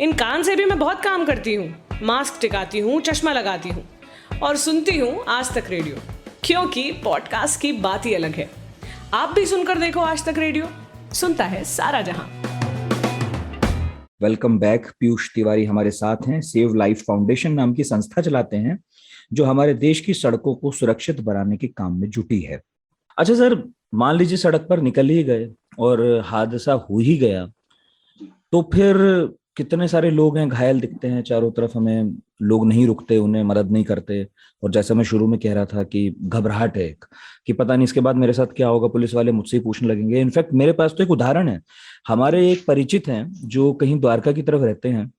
इन कान से भी मैं बहुत काम करती हूँ, मास्क टिकाती हूँ, चश्मा लगाती हूँ और सुनती हूँ आज तक रेडियो, क्योंकि पॉडकास्ट की बात ही अलग है। आप भी सुनकर देखो आज तक रेडियो, सुनता है सारा जहां। Welcome back. पीयूष तिवारी हमारे साथ हैं। सेव लाइफ फाउंडेशन नाम की संस्था चलाते हैं जो हमारे देश की सड़कों को सुरक्षित बनाने के काम में जुटी है। अच्छा सर, मान लीजिए सड़क पर निकल ही गए और हादसा हो ही गया, तो फिर कितने सारे लोग हैं, घायल दिखते हैं चारों तरफ हमें, लोग नहीं रुकते, उन्हें मदद नहीं करते, और जैसा मैं शुरू में कह रहा था कि घबराहट है कि पता नहीं इसके बाद मेरे साथ क्या होगा, पुलिस वाले मुझसे ही पूछने लगेंगे। इनफैक्ट मेरे पास तो एक उदाहरण है, हमारे एक परिचित हैं जो कहीं द्वारका की तरफ रहते हैं।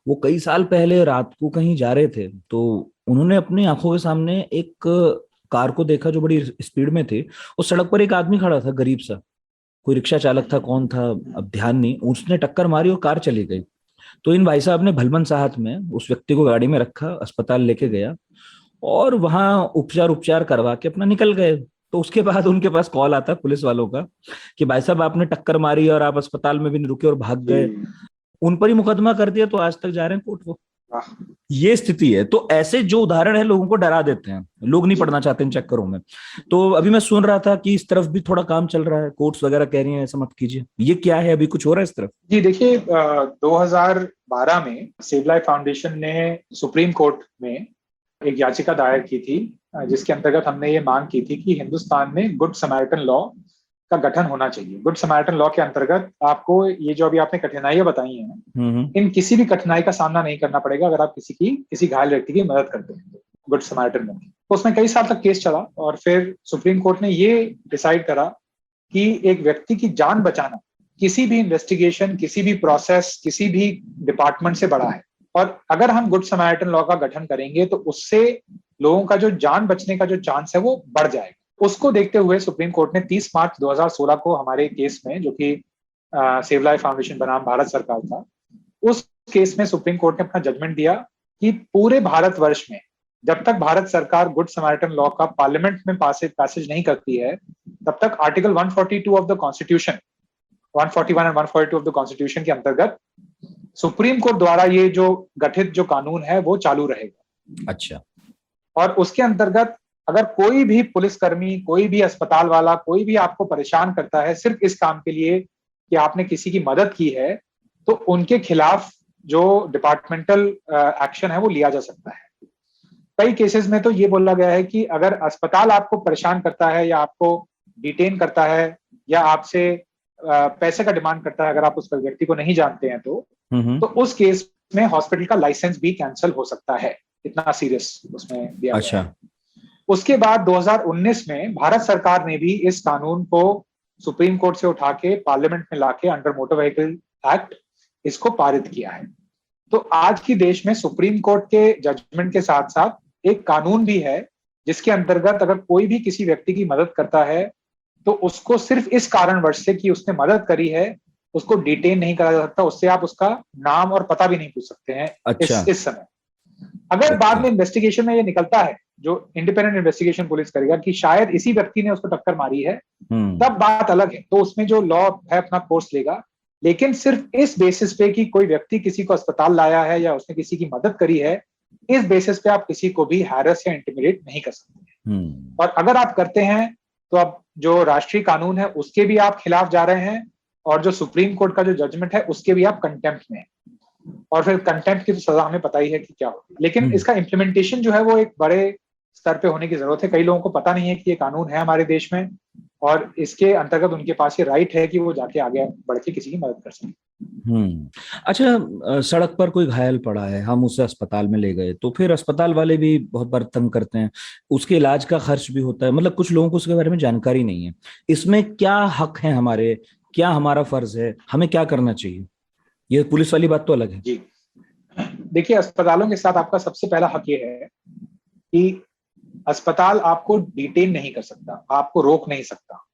वो कई साल पहले रात को कहीं जा रहे थे तो उन्होंने अपनी आंखों के सामने एक कार को देखा जो बड़ी स्पीड में थी। उस सड़क पर एक आदमी खड़ा था, गरीब सा, कोई रिक्शा चालक था, कौन था अब ध्यान नहीं, उसने टक्कर मारी और कार चली गई। तो इन भाई साहब ने भलमन साहत में उस व्यक्ति को गाड़ी में रखा, अस्पताल लेके गया और वहां उपचार करवा के अपना निकल गए। तो उसके बाद उनके पास कॉल आता पुलिस वालों का कि भाई साहब आपने टक्कर मारी और आप अस्पताल में भी नहीं रुके और भाग गए। उन पर ही मुकदमा कर दिया, तो आज तक जा रहे हैं कोर्ट। वो ये स्थिति है। तो ऐसे जो उदाहरण है लोगों को डरा देते हैं, लोग नहीं पढ़ना चाहते इन चक्करों में। तो अभी मैं सुन रहा था कि इस तरफ भी थोड़ा काम चल रहा है, कोर्ट्स वगैरह कह रही हैं ऐसा मत कीजिए, ये क्या है, अभी कुछ हो रहा है इस तरफ? जी देखिए, 2012 में सेव लाइफ फाउंडेशन ने सुप्रीम कोर्ट में एक याचिका दायर की थी, जिसके अंतर्गत हमने ये मांग की थी कि हिंदुस्तान में गुड समारिटन लॉ का गठन होना चाहिए। गुड समारिटन लॉ के अंतर्गत आपको ये जो अभी आपने कठिनाइयां बताई हैं, इन किसी भी कठिनाई का सामना नहीं करना पड़ेगा अगर आप किसी घायल व्यक्ति की मदद करते हैं। गुड समारिटन में तो उसमें कई साल तक केस चला और फिर सुप्रीम कोर्ट ने ये डिसाइड करा कि एक व्यक्ति की जान बचाना किसी भी इन्वेस्टिगेशन, किसी भी प्रोसेस, किसी भी डिपार्टमेंट से बड़ा है। और अगर हम गुड समारिटन लॉ का गठन करेंगे तो उससे लोगों का जो जान बचने का जो चांस है वो बढ़ जाएगा। उसको देखते हुए सुप्रीम कोर्ट ने 30 मार्च 2016 को हमारे केस में, जो कि सेव लाइफ फाउंडेशन बनाम भारत सरकार था, उस केस में सुप्रीम कोर्ट ने अपना जजमेंट दिया कि पूरे भारतवर्ष में जब तक भारत सरकार गुड समारिटन लॉ का पार्लियामेंट में पैसेज नहीं करती है, तब तक article 142 of the constitution, 141 and 142 of the constitution के अंतर्गत सुप्रीम कोर्ट द्वारा ये जो गठित जो कानून है वो चालू रहेगा। अच्छा। और उसके अंतर्गत अगर कोई भी पुलिसकर्मी, कोई भी अस्पताल वाला, कोई भी आपको परेशान करता है सिर्फ इस काम के लिए कि आपने किसी की मदद की है, तो उनके खिलाफ जो डिपार्टमेंटल एक्शन है वो लिया जा सकता है। कई केसेस में तो ये बोला गया है कि अगर अस्पताल आपको परेशान करता है या आपको डिटेन करता है या आपसे पैसे का डिमांड करता है, अगर आप उस व्यक्ति को नहीं जानते हैं तो उस केस में हॉस्पिटल का लाइसेंस भी कैंसिल हो सकता है। इतना सीरियस उसमें दिया गया है। उसके बाद 2019 में भारत सरकार ने भी इस कानून को सुप्रीम कोर्ट से उठा के पार्लियामेंट में लाके अंडर मोटर व्हीकल एक्ट इसको पारित किया है। तो आज की देश में सुप्रीम कोर्ट के जजमेंट के साथ साथ एक कानून भी है जिसके अंतर्गत अगर कोई भी किसी व्यक्ति की मदद करता है तो उसको सिर्फ इस कारणवश से कि उसने मदद करी है उसको डिटेन नहीं करा जा सकता, उससे आप उसका नाम और पता भी नहीं पूछ सकते हैं। अच्छा। इस समय अगर बाद में इन्वेस्टिगेशन में ये निकलता है, जो इंडिपेंडेंट इन्वेस्टिगेशन पुलिस करेगा कि शायद इसी व्यक्ति ने उसको टक्कर मारी है, तब बात अलग है, तो उसमें जो लॉ है अपना कोर्स लेगा। लेकिन सिर्फ इस बेसिस पे कि कोई व्यक्ति किसी को अस्पताल लाया है या उसने किसी की मदद करी है, इस बेसिस पे आप किसी को भी हैरेस या इंटिमिडेट नहीं कर सकते। और अगर आप करते हैं तो अब जो राष्ट्रीय कानून है उसके भी आप खिलाफ जा रहे हैं और जो सुप्रीम कोर्ट का जो जजमेंट है उसके भी आप कंटेम्प्ट में हैं। और फिर कंटेम्प्ट की तो सजा हमें पता ही है कि क्या होगी, लेकिन इसका इम्प्लीमेंटेशन जो है वो एक बड़े स्तर पे होने की जरूरत है। कई लोगों को पता नहीं है कि ये कानून है हमारे देश में और इसके अंतर्गत उनके पास ये राइट है कि वो जाके आगे बढ़ के किसी की मदद कर सके। अच्छा, सड़क पर कोई घायल पड़ा है, हम उसे अस्पताल में ले गए, तो फिर अस्पताल वाले भी बहुत बार तंग करते हैं, उसके इलाज का खर्च भी होता है, मतलब कुछ लोगों को उसके बारे में जानकारी नहीं है। इसमें क्या हक है हमारे, क्या हमारा फर्ज है, हमें क्या करना चाहिए? ये पुलिस वाली बात तो अलग है। जी देखिए, अस्पतालों के साथ आपका सबसे पहला हक ये है कि अस्पताल आपको डिटेन नहीं कर सकता, आपको रोक नहीं सकता।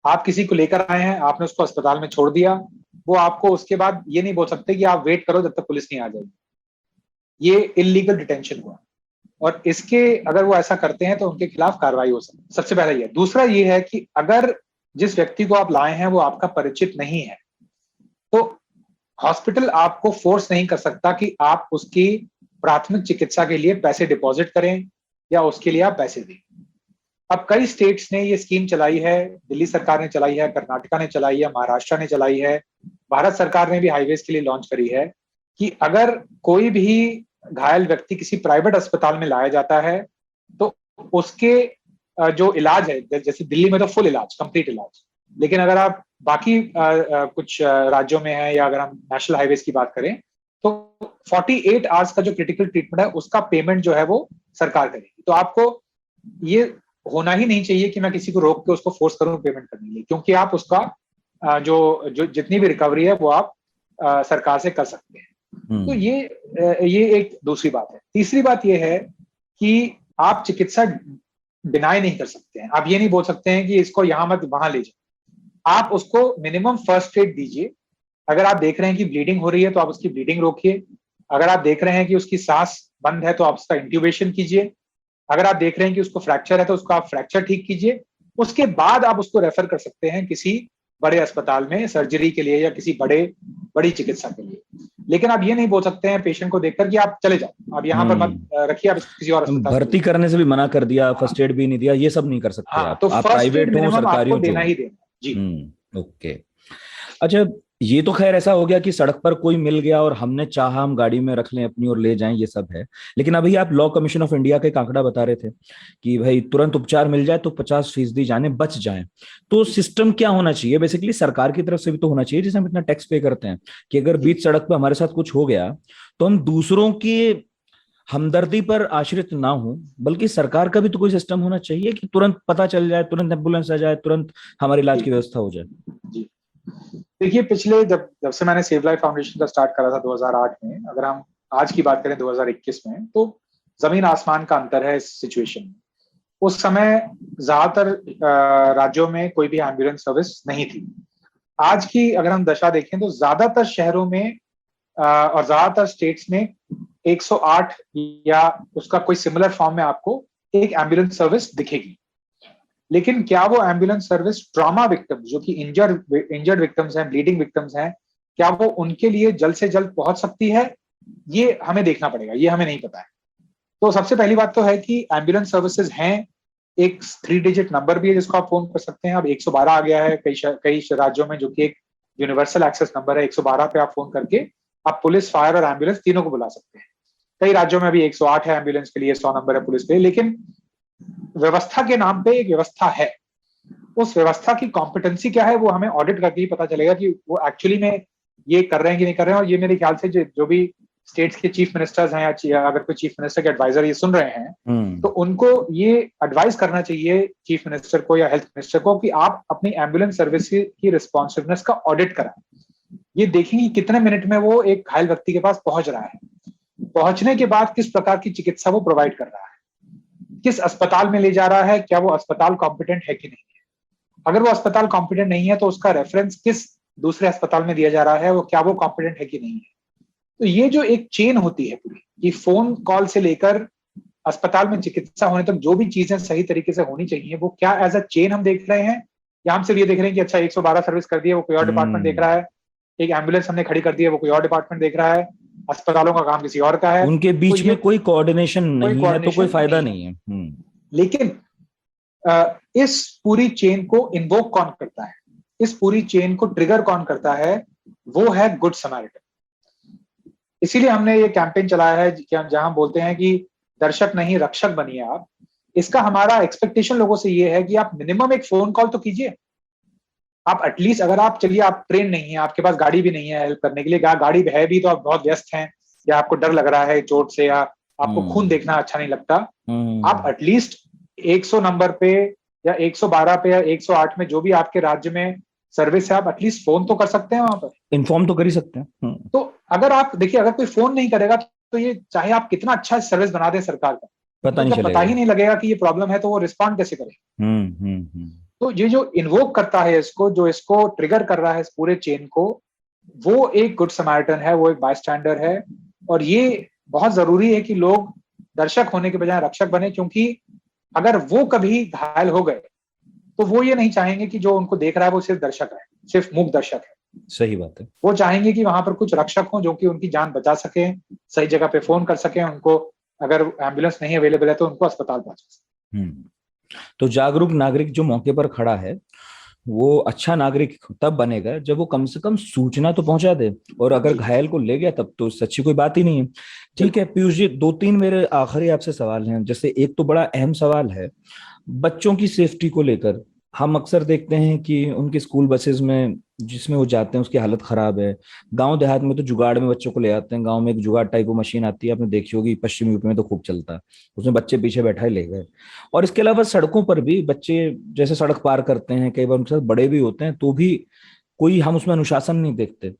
आप किसी को लेकर आए हैं, आपने उसको अस्पताल में छोड़ दिया, वो आपको उसके बाद ये नहीं बोल सकते कि आप वेट करो जब तक पुलिस नहीं आ जाएगी। ये इलीगल डिटेंशन हुआ और इसके अगर वो ऐसा करते हैं तो उनके खिलाफ कार्रवाई हो सकती है। सबसे पहला ये। दूसरा ये है कि अगर जिस व्यक्ति को आप लाए हैं वो आपका परिचित नहीं है तो हॉस्पिटल आपको फोर्स नहीं कर सकता कि आप उसकी प्राथमिक चिकित्सा के लिए पैसे डिपॉजिट करें या उसके लिए आप पैसे दें। अब कई स्टेट्स ने ये स्कीम चलाई है, दिल्ली सरकार ने चलाई है, कर्नाटका ने चलाई है, महाराष्ट्र ने चलाई है, भारत सरकार ने भी हाईवेज के लिए लॉन्च करी है कि अगर कोई भी घायल व्यक्ति किसी प्राइवेट अस्पताल में लाया जाता है तो उसके जो इलाज है, जैसे दिल्ली में तो फुल इलाज, कंप्लीट इलाज, लेकिन अगर आप बाकी कुछ राज्यों में है या अगर हम नेशनल हाईवेज की बात करें तो 48 आवर्स का जो क्रिटिकल ट्रीटमेंट है उसका पेमेंट जो है वो सरकार करेगी। तो आपको ये होना ही नहीं चाहिए कि मैं किसी को रोक के उसको फोर्स करूं पेमेंट करने के लिए, क्योंकि आप उसका जो जितनी भी रिकवरी है वो आप सरकार से कर सकते हैं। तो ये एक दूसरी बात है। तीसरी बात ये है कि आप चिकित्सा डिनाई नहीं कर सकते हैं। आप ये नहीं बोल सकते हैं कि इसको यहां मत वहां ले जाओ। आप उसको मिनिमम फर्स्ट एड दीजिए। अगर आप देख रहे हैं कि ब्लीडिंग हो रही है तो आप उसकी ब्लीडिंग रोकिए। अगर आप देख रहे हैं कि उसकी सांस बंद है तो आप उसका इंट्यूबेशन कीजिए। अगर आप देख रहे हैं कि उसको फ्रैक्चर है तो उसको आप फ्रैक्चर ठीक कीजिए। उसके बाद आप उसको रेफर कर सकते हैं किसी बड़े अस्पताल में सर्जरी के लिए या किसी बड़ी चिकित्सा के लिए। लेकिन आप ये नहीं बोल सकते हैं पेशेंट को देखकर कि आप चले जाओ, आप यहाँ पर मत रखिए, आप किसी और अस्पताल भर्ती करने से भी मना कर दिया, फर्स्ट एड भी नहीं दिया, ये सब नहीं कर सकते। हाँ, तो आप प्राइवेट हो, सरकारी हो, देना ही देना। जी ओके। अच्छा, ये तो खैर ऐसा हो गया कि सड़क पर कोई मिल गया और हमने चाहा हम गाड़ी में रख लें अपनी और ले जाएं, ये सब है। लेकिन अभी आप लॉ कमीशन ऑफ इंडिया का एक आंकड़ा बता रहे थे कि भाई तुरंत उपचार मिल जाए तो 50% जाने बच जाएं। तो सिस्टम क्या होना चाहिए? बेसिकली सरकार की तरफ से भी तो होना चाहिए, जैसे हम इतना टैक्स पे करते हैं कि अगर बीच सड़क पर हमारे साथ कुछ हो गया तो हम दूसरों की हमदर्दी पर आश्रित ना हो, बल्कि सरकार का भी तो कोई सिस्टम होना चाहिए कि तुरंत पता चल जाए, तुरंत एम्बुलेंस आ जाए, तुरंत हमारे इलाज की व्यवस्था हो जाए। जी देखिए, पिछले जब से मैंने सेव लाइफ फाउंडेशन का स्टार्ट करा था 2008 में, अगर हम आज की बात करें 2021 में, तो जमीन आसमान का अंतर है इस सिचुएशन में। उस समय ज्यादातर राज्यों में कोई भी एम्बुलेंस सर्विस नहीं थी। आज की अगर हम दशा देखें तो ज्यादातर शहरों में और ज्यादातर स्टेट्स में 108 या उसका कोई सिमिलर फॉर्म में आपको एक एम्बुलेंस सर्विस दिखेगी। लेकिन क्या वो एम्बुलेंस सर्विस ट्रॉमा विक्टिम्स, जो कि इंजर्ड विक्टिम्स हैं, ब्लीडिंग विक्टिम्स हैं, क्या वो उनके लिए जल्द से जल्द पहुंच सकती है? ये हमें देखना पड़ेगा, ये हमें नहीं पता है। तो सबसे पहली बात तो है कि एम्बुलेंस सर्विसेज हैं, एक 3 डिजिट नंबर भी है जिसको आप फोन कर सकते हैं। अब 112 आ गया है कई राज्यों में, जो कि एक यूनिवर्सल एक्सेस नंबर है। 112 पे आप फोन करके आप पुलिस, फायर और एम्बुलेंस तीनों को बुला सकते हैं। कई राज्यों में अभी 108 है एम्बुलेंस के लिए, 100 नंबर है पुलिस के लिए, लेकिन व्यवस्था के नाम पे एक व्यवस्था है। उस व्यवस्था की कॉम्पिटेंसी क्या है वो हमें ऑडिट करके ही पता चलेगा कि वो एक्चुअली में ये कर रहे हैं कि नहीं कर रहे हैं। और ये मेरे ख्याल से जो भी स्टेट्स के चीफ मिनिस्टर्स हैं या अगर कोई चीफ मिनिस्टर के एडवाइजर ये सुन रहे हैं तो उनको ये एडवाइस करना चाहिए चीफ मिनिस्टर को या हेल्थ मिनिस्टर को कि आप अपनी एम्बुलेंस सर्विस की रिस्पॉन्सिवनेस का ऑडिट कराएं। ये देखेंगे कितने मिनट में वो एक घायल व्यक्ति के पास पहुंच रहा है, पहुंचने के बाद किस प्रकार की चिकित्सा वो प्रोवाइड कर रहा है, किस अस्पताल में ले जा रहा है, क्या वो अस्पताल कॉम्पिटेंट है कि नहीं है। अगर वो अस्पताल कॉम्पिटेंट नहीं है तो उसका रेफरेंस किस दूसरे अस्पताल में दिया जा रहा है, वो क्या वो कॉम्पिटेंट है कि नहीं है। तो ये जो एक चेन होती है पूरी, ये फोन कॉल से लेकर अस्पताल में चिकित्सा होने तक जो भी चीजें सही तरीके से होनी चाहिए, वो क्या एज अ चेन हम देख रहे हैं या हम सिर्फ ये देख रहे हैं कि अच्छा 112 सर्विस कर दी है, वो कोई और डिपार्टमेंट देख रहा है, एक एम्बुलेंस हमने खड़ी कर दी है, वो कोई और डिपार्टमेंट देख रहा है, अस्पतालों का काम किसी और का है। उनके बीच में कोई कोऑर्डिनेशन नहीं है तो कोई फायदा नहीं है। लेकिन इस पूरी चेन को इन्वोक कौन करता है, इस पूरी चेन को ट्रिगर कौन करता है, वो है गुड समैरिटन। इसीलिए हमने ये कैंपेन चलाया है कि हम जहां बोलते हैं कि दर्शक नहीं रक्षक बनिए आप। इसका हमारा एक्सपेक्टेशन लोगों से ये है कि आप मिनिमम एक फोन कॉल तो कीजिए। आप एटलीस्ट, अगर आप चलिए आप ट्रेन नहीं है, आपके पास गाड़ी भी नहीं है हेल्प करने के लिए, गाड़ी है भी तो आप बहुत व्यस्त हैं या आपको डर लग रहा है चोट से या आपको खून देखना अच्छा नहीं लगता, आप एटलीस्ट 100 नंबर पे या 112 पे या 108 में जो भी आपके राज्य में सर्विस है, आप एटलीस्ट फोन तो कर सकते हैं, वहां पर इन्फॉर्म तो कर ही सकते हैं। तो अगर आप देखिए, अगर कोई फोन नहीं करेगा तो ये चाहे आप कितना अच्छा सर्विस बना दें सरकार का, पता ही नहीं लगेगा कि ये प्रॉब्लम है, तो वो रिस्पॉन्ड कैसे करे। तो ये जो इन्वोक करता है इसको, जो इसको ट्रिगर कर रहा है इस पूरे चेन को, वो एक गुड समैरिटन है, वो एक बायस्टैंडर है। और ये बहुत जरूरी है कि लोग दर्शक होने के बजाय रक्षक बने, क्योंकि अगर वो कभी घायल हो गए तो वो ये नहीं चाहेंगे कि जो उनको देख रहा है वो सिर्फ दर्शक है, सिर्फ मूक दर्शक है। सही बात है। वो चाहेंगे कि वहां पर कुछ रक्षक हों जो कि उनकी जान बचा सके, सही जगह पे फोन कर सके, उनको अगर एम्बुलेंस नहीं अवेलेबल है तो उनको अस्पताल पहुंचा सके। तो जागरूक नागरिक जो मौके पर खड़ा है वो अच्छा नागरिक तब बनेगा जब वो कम से कम सूचना तो पहुंचा दे, और अगर घायल को ले गया तब तो सच्ची कोई बात ही नहीं है। ठीक है पीयूष जी, 2-3 मेरे आखिरी आपसे सवाल हैं। जैसे एक तो बड़ा अहम सवाल है बच्चों की सेफ्टी को लेकर। हम अक्सर देखते हैं कि उनके स्कूल बसेस में जिसमें वो जाते हैं उसकी हालत खराब है। गांव देहात में तो जुगाड़ में बच्चों को ले आते हैं। गांव में एक जुगाड़ टाइप की मशीन आती है, आपने देखी होगी, पश्चिमी यूपी में तो खूब चलता है, उसमें बच्चे पीछे बैठा ही ले गए। और इसके अलावा सड़कों पर भी बच्चे जैसे सड़क पार करते हैं, कई बार उनके साथ बड़े भी होते हैं, तो भी कोई हम उसमें अनुशासन नहीं देखते।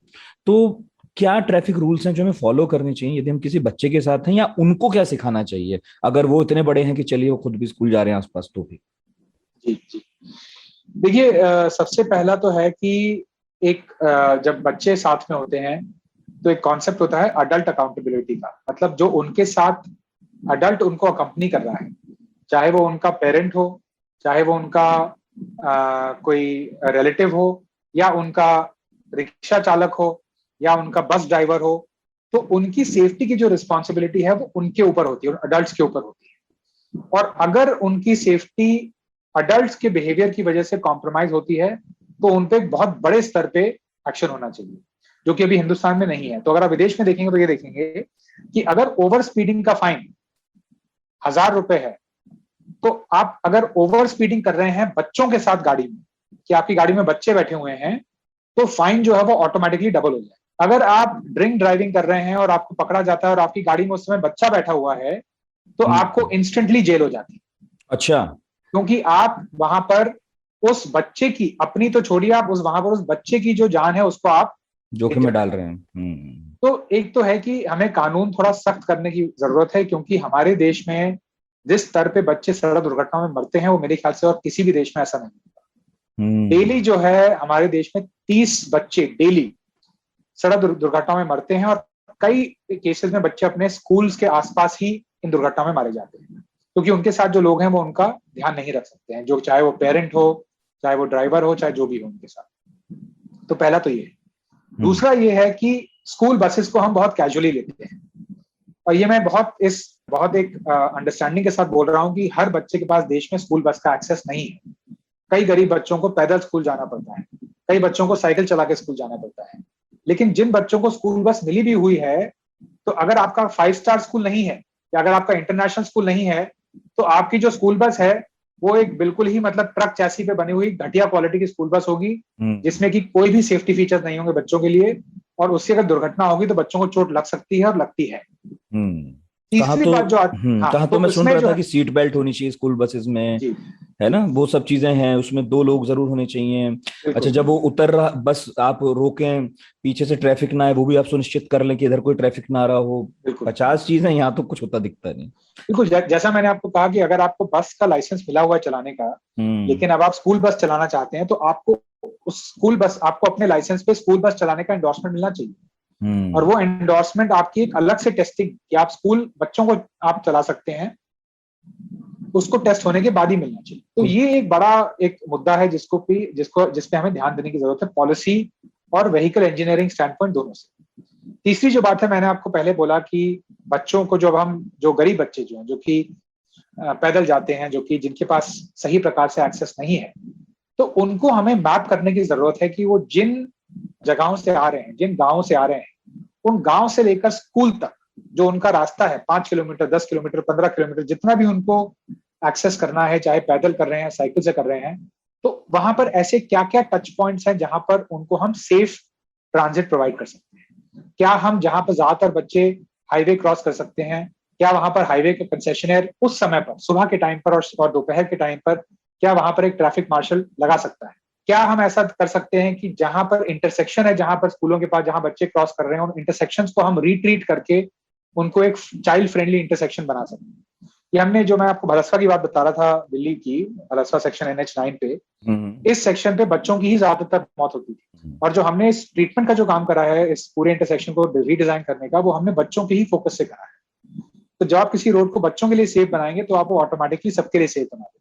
तो क्या ट्रैफिक रूल्स हैं जो हमें फॉलो करनी चाहिए यदि हम किसी बच्चे के साथ हैं, या उनको क्या सिखाना चाहिए अगर वो इतने बड़े हैं कि चलिए वो खुद भी स्कूल जा रहे हैं आसपास तो भी? जी देखिए, सबसे पहला तो है कि एक जब बच्चे साथ में होते हैं तो एक कॉन्सेप्ट होता है अडल्ट अकाउंटेबिलिटी का। मतलब जो उनके साथ अडल्ट उनको अकम्पनी कर रहा है, चाहे वो उनका पेरेंट हो, चाहे वो उनका कोई रिलेटिव हो, या उनका रिक्शा चालक हो, या उनका बस ड्राइवर हो, तो उनकी सेफ्टी की जो रिस्पॉन्सिबिलिटी है वो उनके ऊपर होती है, अडल्ट्स के ऊपर होती है। और अगर उनकी सेफ्टी अडल्ट्स के बिहेवियर की वजह से कॉम्प्रोमाइज होती है तो उनपे एक बहुत बड़े स्तर पे एक्शन होना चाहिए, जो कि अभी हिंदुस्तान में नहीं है। तो अगर आप विदेश में देखेंगे तो ये देखेंगे कि अगर ओवर स्पीडिंग का फाइन 1000 रुपए है, तो आप अगर ओवर स्पीडिंग कर रहे हैं बच्चों के साथ गाड़ी में, कि आपकी गाड़ी में बच्चे बैठे हुए हैं, तो फाइन जो है वो ऑटोमेटिकली डबल हो जाए। अगर आप ड्रिंक ड्राइविंग कर रहे हैं और आपको पकड़ा जाता है और आपकी गाड़ी में उस समय बच्चा बैठा हुआ है, तो आपको इंस्टेंटली जेल हो जाती है। अच्छा, क्योंकि आप वहां पर उस बच्चे की, अपनी तो छोड़िए, आप वहां पर उस बच्चे की जो जान है उसको आप जोखिम में डाल रहे हैं। तो एक तो है कि हमें कानून थोड़ा सख्त करने की जरूरत है, क्योंकि हमारे देश में जिस स्तर पे बच्चे सड़क दुर्घटनाओं में मरते हैं वो मेरे ख्याल से और किसी भी देश में ऐसा नहीं होता। डेली जो है हमारे देश में 30 बच्चे डेली सड़क दुर्घटनाओं में मरते हैं, और कई केसेस में बच्चे अपने स्कूल्स के आसपास ही इन दुर्घटनाओं में मारे जाते हैं, क्योंकि उनके साथ जो लोग हैं वो उनका ध्यान नहीं रख सकते हैं, जो चाहे वो पेरेंट हो, चाहे वो ड्राइवर हो, चाहे जो भी हो उनके साथ। तो पहला तो ये है। दूसरा ये है कि स्कूल बसेस को हम बहुत कैजुअली लेते हैं, और ये मैं बहुत एक अंडरस्टैंडिंग के साथ बोल रहा हूँ कि हर बच्चे के पास देश में स्कूल बस का एक्सेस नहीं है। कई गरीब बच्चों को पैदल स्कूल जाना पड़ता है, कई बच्चों को साइकिल चला के स्कूल जाना पड़ता है। लेकिन जिन बच्चों को स्कूल बस मिली भी हुई है, तो अगर आपका 5 स्टार स्कूल नहीं है या अगर आपका इंटरनेशनल स्कूल नहीं है, तो आपकी जो स्कूल बस है वो एक बिल्कुल ही मतलब ट्रक चैसी पे बनी हुई घटिया क्वालिटी की स्कूल बस होगी, जिसमें कि कोई भी सेफ्टी फीचर्स नहीं होंगे बच्चों के लिए, और उससे अगर दुर्घटना होगी तो बच्चों को चोट लग सकती है और लगती है। तीसरी बात जो कहा तो मैं सुन रहा था कि सीट बेल्ट होनी चाहिए स्कूल बसेस में, है ना, वो सब चीजें हैं, उसमें 2 लोग जरूर होने चाहिए। अच्छा, जब वो उतर रहा बस आप रोकें, पीछे से ट्रैफिक ना आए, वो भी आप सुनिश्चित कर लें कि इधर कोई ट्रैफिक ना आ रहा हो। 50 चीजें, यहाँ तो कुछ होता दिखता नहीं। बिल्कुल, जैसा मैंने आपको कहा कि अगर आपको बस का लाइसेंस मिला हुआ है चलाने का, लेकिन अब आप स्कूल बस चलाना चाहते हैं, तो आपको उस स्कूल बस, आपको अपने लाइसेंस पे स्कूल बस चलाने का एंडोर्समेंट मिलना चाहिए। और वो एंडोर्समेंट आपकी एक अलग से टेस्टिंग कि आप स्कूल बच्चों को आप चला सकते हैं, उसको टेस्ट होने के बाद ही मिलना चाहिए। तो ये एक बड़ा एक मुद्दा है जिसपे हमें ध्यान देने की जरूरत है, पॉलिसी और व्हीकल इंजीनियरिंग स्टैंड पॉइंट दोनों से। तीसरी जो बात है, मैंने आपको पहले बोला कि बच्चों को जो गरीब बच्चे जो हैं, जो कि पैदल जाते हैं, जो कि जिनके पास सही प्रकार से एक्सेस नहीं है, तो उनको हमें मैप करने की जरूरत है कि वो जिन जगहों से आ रहे हैं, जिन गांवों से आ रहे हैं, उन गांव से लेकर स्कूल तक जो उनका रास्ता है, 5 किलोमीटर, 10 किलोमीटर, 15 किलोमीटर, जितना भी उनको एक्सेस करना है, चाहे पैदल कर रहे हैं, साइकिल से कर रहे हैं, तो वहां पर ऐसे क्या क्या टच पॉइंट्स हैं जहां पर उनको हम सेफ ट्रांजिट प्रोवाइड कर सकते हैं। क्या हम जहां पर ज्यादातर बच्चे हाईवे क्रॉस कर सकते हैं, क्या वहां पर हाईवे के कंसेशनर उस समय पर, सुबह के टाइम पर और दोपहर के टाइम पर, क्या वहां पर एक ट्रैफिक मार्शल लगा सकता है? क्या हम ऐसा कर सकते हैं कि जहां पर इंटरसेक्शन है, जहां पर स्कूलों के पास जहां बच्चे क्रॉस कर रहे हैं, उन इंटरसेक्शंस को हम रिट्रीट करके उनको एक चाइल्ड फ्रेंडली इंटरसेक्शन बना सकते हैं। ये हमने, जो मैं आपको भलसवा की बात बता रहा था, दिल्ली की भलसवा सेक्शन NH9 पे, इस सेक्शन पे बच्चों की ही ज्यादातर मौत होती थी, और जो हमने इस ट्रीटमेंट का जो काम करा है, इस पूरे इंटरसेक्शन को रीडिजाइन करने का, वो हमने बच्चों के ही फोकस से करा है। तो जब आप किसी रोड को बच्चों के लिए सेफ बनाएंगे, तो आप वो ऑटोमेटिकली सबके लिए सेफ बना देंगे।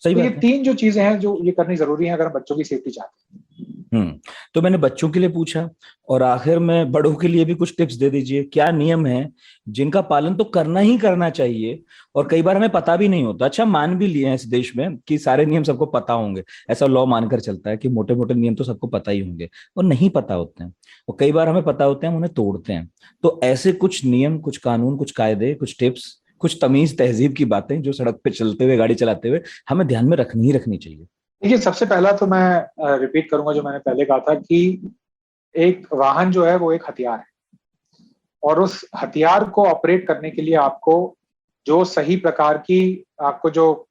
तो ये 3 जो चीजें हैं जो ये करनी जरूरी है अगर हम बच्चों की सेफ्टी चाहते हैं। तो मैंने बच्चों के लिए पूछा, और आखिर में बड़ों के लिए भी कुछ टिप्स दे दीजिए। क्या नियम है जिनका पालन तो करना ही करना चाहिए, और कई बार हमें पता भी नहीं होता। अच्छा, मान भी लिए हैं इस देश में कि सारे नियम सबको पता होंगे, ऐसा लॉ मानकर चलता है कि मोटे मोटे नियम तो सबको पता ही होंगे, और नहीं पता होते हैं, और कई बार हमें पता होते हैं, हम उन्हें तोड़ते हैं। तो ऐसे कुछ नियम, कुछ कानून, कुछ कायदे, कुछ टिप्स, कुछ तमीज तहजीब की बातें जो सड़क पे चलते हुए, गाड़ी चलाते हुए हमें ध्यान में रखनी ही रखनी चाहिए। देखिए, सबसे पहला तो मैं रिपीट करूंगा जो मैंने पहले कहा था कि एक वाहन जो है वो एक हथियार है, और उस हथियार को ऑपरेट करने के लिए आपको जो सही प्रकार की, आपको जो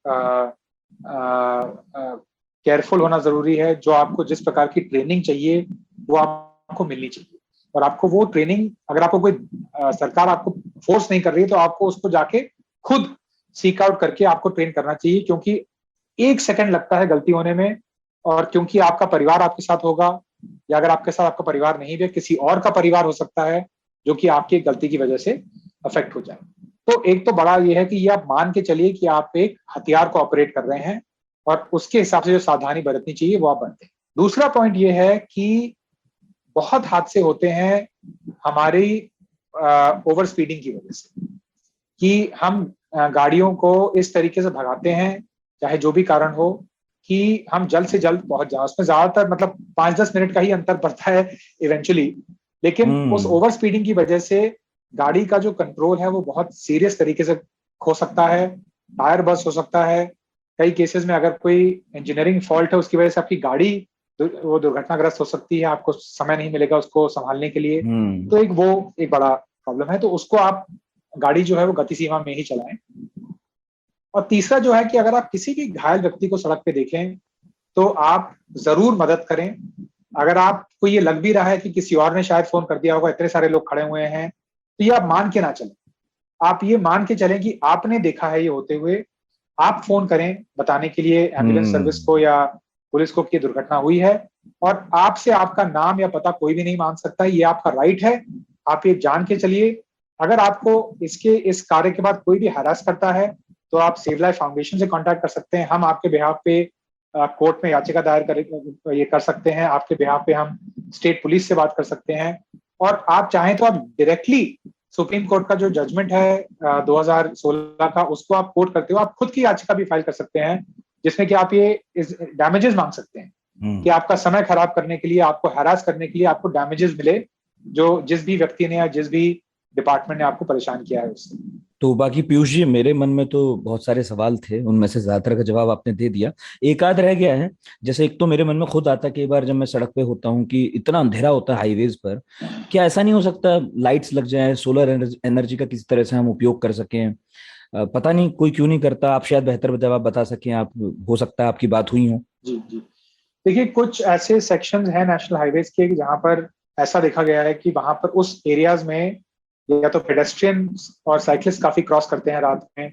केयरफुल होना जरूरी है, जो आपको जिस प्रकार की ट्रेनिंग चाहिए वो आपको मिलनी चाहिए। और आपको वो ट्रेनिंग, अगर आपको कोई सरकार आपको फोर्स नहीं कर रही है, तो आपको उसको जाके खुद सीक आउट करके आपको ट्रेन करना चाहिए, क्योंकि 1 सेकंड लगता है गलती होने में, और क्योंकि आपका परिवार आपके साथ होगा, या अगर आपके साथ आपका परिवार नहीं भी, किसी और का परिवार हो सकता है जो कि आपकी गलती की वजह से अफेक्ट हो जाए। तो एक तो बड़ा ये है कि ये आप मान के चलिए कि आप एक हथियार को ऑपरेट कर रहे हैं, और उसके हिसाब से जो सावधानी बरतनी चाहिए वो आप बरतें। दूसरा पॉइंट ये है कि बहुत हादसे होते हैं हमारी ओवर स्पीडिंग की वजह से, कि हम गाड़ियों को इस तरीके से भगाते हैं, चाहे जो भी कारण हो, कि हम जल्द से जल्द पहुंच जाए। उसमें ज्यादातर मतलब 5-10 मिनट का ही अंतर पड़ता है इवेंचुअली, लेकिन उस ओवर स्पीडिंग की वजह से गाड़ी का जो कंट्रोल है वो बहुत सीरियस तरीके से खो सकता है, टायर बस्ट हो सकता है। कई केसेस में अगर कोई इंजीनियरिंग फॉल्ट है, उसकी वजह से आपकी गाड़ी वो दुर्घटनाग्रस्त हो सकती है, आपको समय नहीं मिलेगा उसको संभालने के लिए। तो एक बड़ा प्रॉब्लम है, तो उसको आप गाड़ी जो है वो गति सीमा में ही चलाएं। और तीसरा जो है कि अगर आप किसी भी घायल व्यक्ति को सड़क पे देखें तो आप जरूर मदद करें। अगर आपको ये लग भी रहा है कि किसी और ने शायद फोन कर दिया होगा, इतने सारे लोग खड़े हुए हैं, तो ये आप मान के ना चलें। आप ये मान के चलें कि आपने देखा है ये होते हुए, आप फोन करें बताने के लिए एम्बुलेंस सर्विस को या पुलिस को कि दुर्घटना हुई है, और आपसे आपका नाम या पता कोई भी नहीं मांग सकता, ये आपका राइट है। आप ये जान के चलिए। अगर आपको इस कार्य के बाद कोई भी हरास करता है तो आप सेव लाइफ फाउंडेशन से कांटेक्ट कर सकते हैं। हम आपके बिहाफ पे कोर्ट में याचिका दायर ये कर सकते हैं। आपके बिहाफ पे हम स्टेट पुलिस से बात कर सकते हैं, और आप चाहें तो आप डायरेक्टली सुप्रीम कोर्ट का जो जजमेंट है 2016 का, उसको आप कोर्ट करते हो आप खुद की याचिका भी फाइल कर सकते हैं, जिसमें कि आप ये डैमेजेस मांग सकते हैं कि आपका समय खराब करने के लिए, आपको हरास करने के लिए आपको डैमेजेस मिले, जो जिस भी व्यक्ति ने या जिस भी डिपार्टमेंट ने आपको परेशान किया है उससे। तो बाकी पीयूष जी, मेरे मन में तो बहुत सारे सवाल थे, उनमें से ज्यादातर का जवाब आपने दे दिया। एक आध रह गया है। जैसे एक तो मेरे मन में खुद आता कई बार जब मैं सड़क पे होता हूँ कि इतना अंधेरा होता है हाईवेज पर, क्या ऐसा नहीं हो सकता लाइट्स लग जाए, सोलर एनर्जी का किसी तरह से हम उपयोग कर सकें? पता नहीं कोई क्यों नहीं करता, आप शायद बेहतर जवाब बता सकें। आप, हो सकता है आपकी बात हुई हो। जी जी, देखिए कुछ ऐसे सेक्शंस हैं नेशनल हाईवेज के जहाँ पर ऐसा देखा गया है कि वहां पर उस एरियाज में या तो पेडेस्ट्रियन और साइकिलिस्ट काफी क्रॉस करते हैं रात में,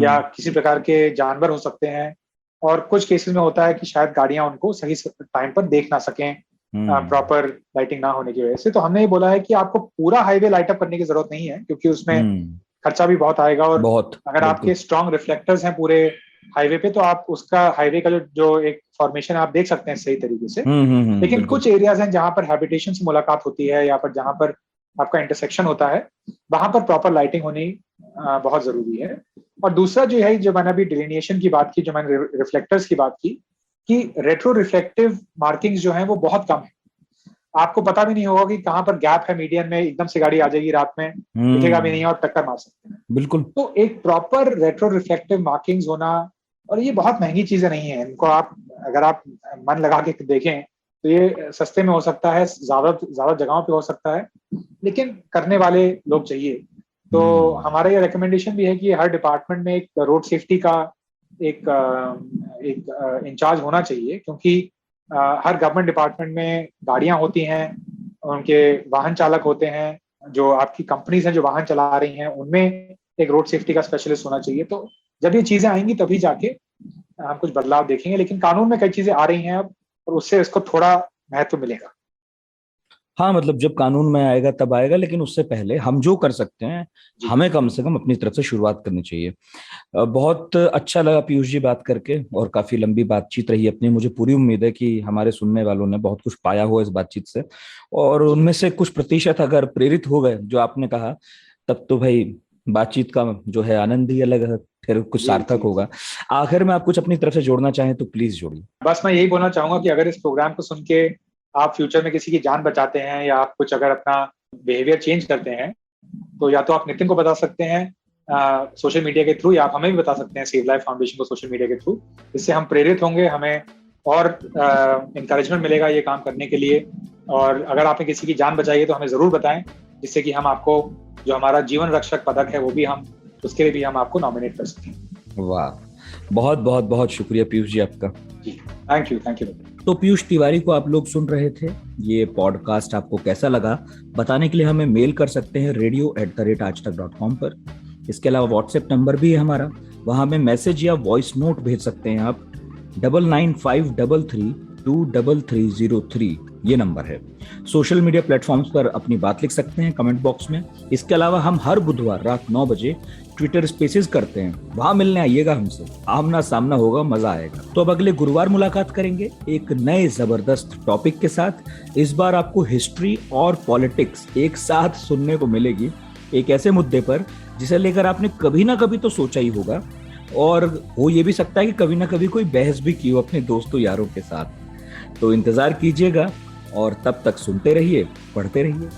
या किसी प्रकार के जानवर हो सकते हैं, और कुछ केसेस में होता है कि शायद गाड़ियां उनको सही टाइम पर देख ना सकें प्रॉपर लाइटिंग ना होने की वजह से। तो हमने ये बोला है कि आपको पूरा हाईवे लाइट अप करने की जरूरत नहीं है, क्योंकि उसमें खर्चा भी बहुत आएगा, और अगर आपके स्ट्रॉन्ग रिफ्लेक्टर्स हैं पूरे हाईवे पे तो आप उसका हाईवे का जो एक फॉर्मेशन आप देख सकते हैं सही तरीके से। लेकिन कुछ एरियाज हैं जहां पर हैबिटेशन से मुलाकात होती है, या पर जहां पर आपका इंटरसेक्शन होता है, वहां पर प्रॉपर लाइटिंग होनी बहुत जरूरी है। और दूसरा जो है, जो मैंने अभी डिलिनिएशन की बात की, जो मैंने रिफ्लेक्टर्स की बात की, कि रेट्रो रिफ्लेक्टिव मार्किंग्स जो हैं वो बहुत कम है। आपको पता भी नहीं होगा कि कहाँ पर गैप है मीडियन में, एकदम से गाड़ी आ जाएगी रात में, दिखेगा भी नहीं और टक्कर मार सकते हैं। बिल्कुल। तो एक प्रॉपर रेट्रो रिफ्लेक्टिव मार्किंग्स होना, और ये बहुत महंगी चीजें नहीं है, इनको आप अगर आप मन लगा के देखें तो ये सस्ते में हो सकता है, ज्यादा जगहों पे हो सकता है, लेकिन करने वाले लोग चाहिए। तो हमारा ये रिकमेंडेशन भी है कि हर डिपार्टमेंट में एक रोड सेफ्टी का एक इंचार्ज होना चाहिए, क्योंकि हर गवर्नमेंट डिपार्टमेंट में गाड़ियां होती हैं, उनके वाहन चालक होते हैं, जो आपकी कंपनीज हैं जो वाहन चला रही हैं, उनमें एक रोड सेफ्टी का स्पेशलिस्ट होना चाहिए। तो जब ये चीजें आएंगी तभी जाके हम कुछ बदलाव देखेंगे, लेकिन कानून में कई चीजें आ रही हैं अब, और उससे इसको थोड़ा महत्व मिलेगा। हाँ, मतलब जब कानून में आएगा तब आएगा, लेकिन उससे पहले हम जो कर सकते हैं, हमें कम से कम अपनी तरफ से शुरुआत करनी चाहिए। बहुत अच्छा लगा पीयूष जी बात करके, और काफी लंबी बातचीत रही अपनी। मुझे पूरी उम्मीद है कि हमारे सुनने वालों ने बहुत कुछ पाया हो इस बातचीत से, और उनमें से कुछ प्रतिशत अगर प्रेरित हो गए जो आपने कहा, तब तो भाई बातचीत का जो है आनंद ही अलग है, फिर कुछ सार्थक होगा। आखिर में आप कुछ अपनी तरफ से जोड़ना चाहें तो प्लीज जोड़िए। बस मैं यही बोलना चाहूंगा कि अगर इस प्रोग्राम को सुन के आप फ्यूचर में किसी की जान बचाते हैं, या आप कुछ अगर अपना बिहेवियर चेंज करते हैं, तो या तो आप नितिन को बता सकते हैं सोशल मीडिया के थ्रू, या आप हमें भी बता सकते हैं सेव लाइफ फाउंडेशन को सोशल मीडिया के थ्रू। इससे हम प्रेरित होंगे, हमें और इंकरेजमेंट मिलेगा ये काम करने के लिए। और अगर आपने किसी की जान बचाई है तो हमें जरूर बताएं, जिससे कि हम आपको जो हमारा जीवन रक्षक पदक है वो भी हम, उसके लिए भी हम आपको नॉमिनेट कर सकें। वाह, बहुत बहुत बहुत शुक्रिया पीयूष जी आपका। जी, थैंक यू। तो पीयूष तिवारी को आप लोग सुन रहे थे। ये पॉडकास्ट आपको कैसा लगा बताने के लिए हमें मेल कर सकते हैं radio@aajtak.com पर। इसके अलावा व्हाट्सएप नंबर भी है हमारा, वहां में मैसेज या वॉइस नोट भेज सकते हैं आप। 9953323303 ये नंबर है। सोशल मीडिया प्लेटफॉर्म्स पर अपनी बात लिख सकते हैं कमेंट बॉक्स में। इसके अलावा हम हर बुधवार रात 9 बजे ट्विटर स्पेसेस करते हैं, वहां मिलने आइएगा हमसे, आमना सामना होगा, मजा आएगा। तो अब अगले गुरुवार मुलाकात करेंगे एक नए जबरदस्त टॉपिक के साथ। इस बार आपको हिस्ट्री और पॉलिटिक्स एक साथ सुनने को मिलेगी, एक ऐसे मुद्दे पर जिसे लेकर आपने कभी ना कभी तो सोचा ही होगा, और हो ये भी सकता है कि कभी ना कभी कोई बहस भी की हो अपने दोस्तों यारों के साथ। तो इंतजार कीजिएगा, और तब तक सुनते रहिए, पढ़ते रहिए।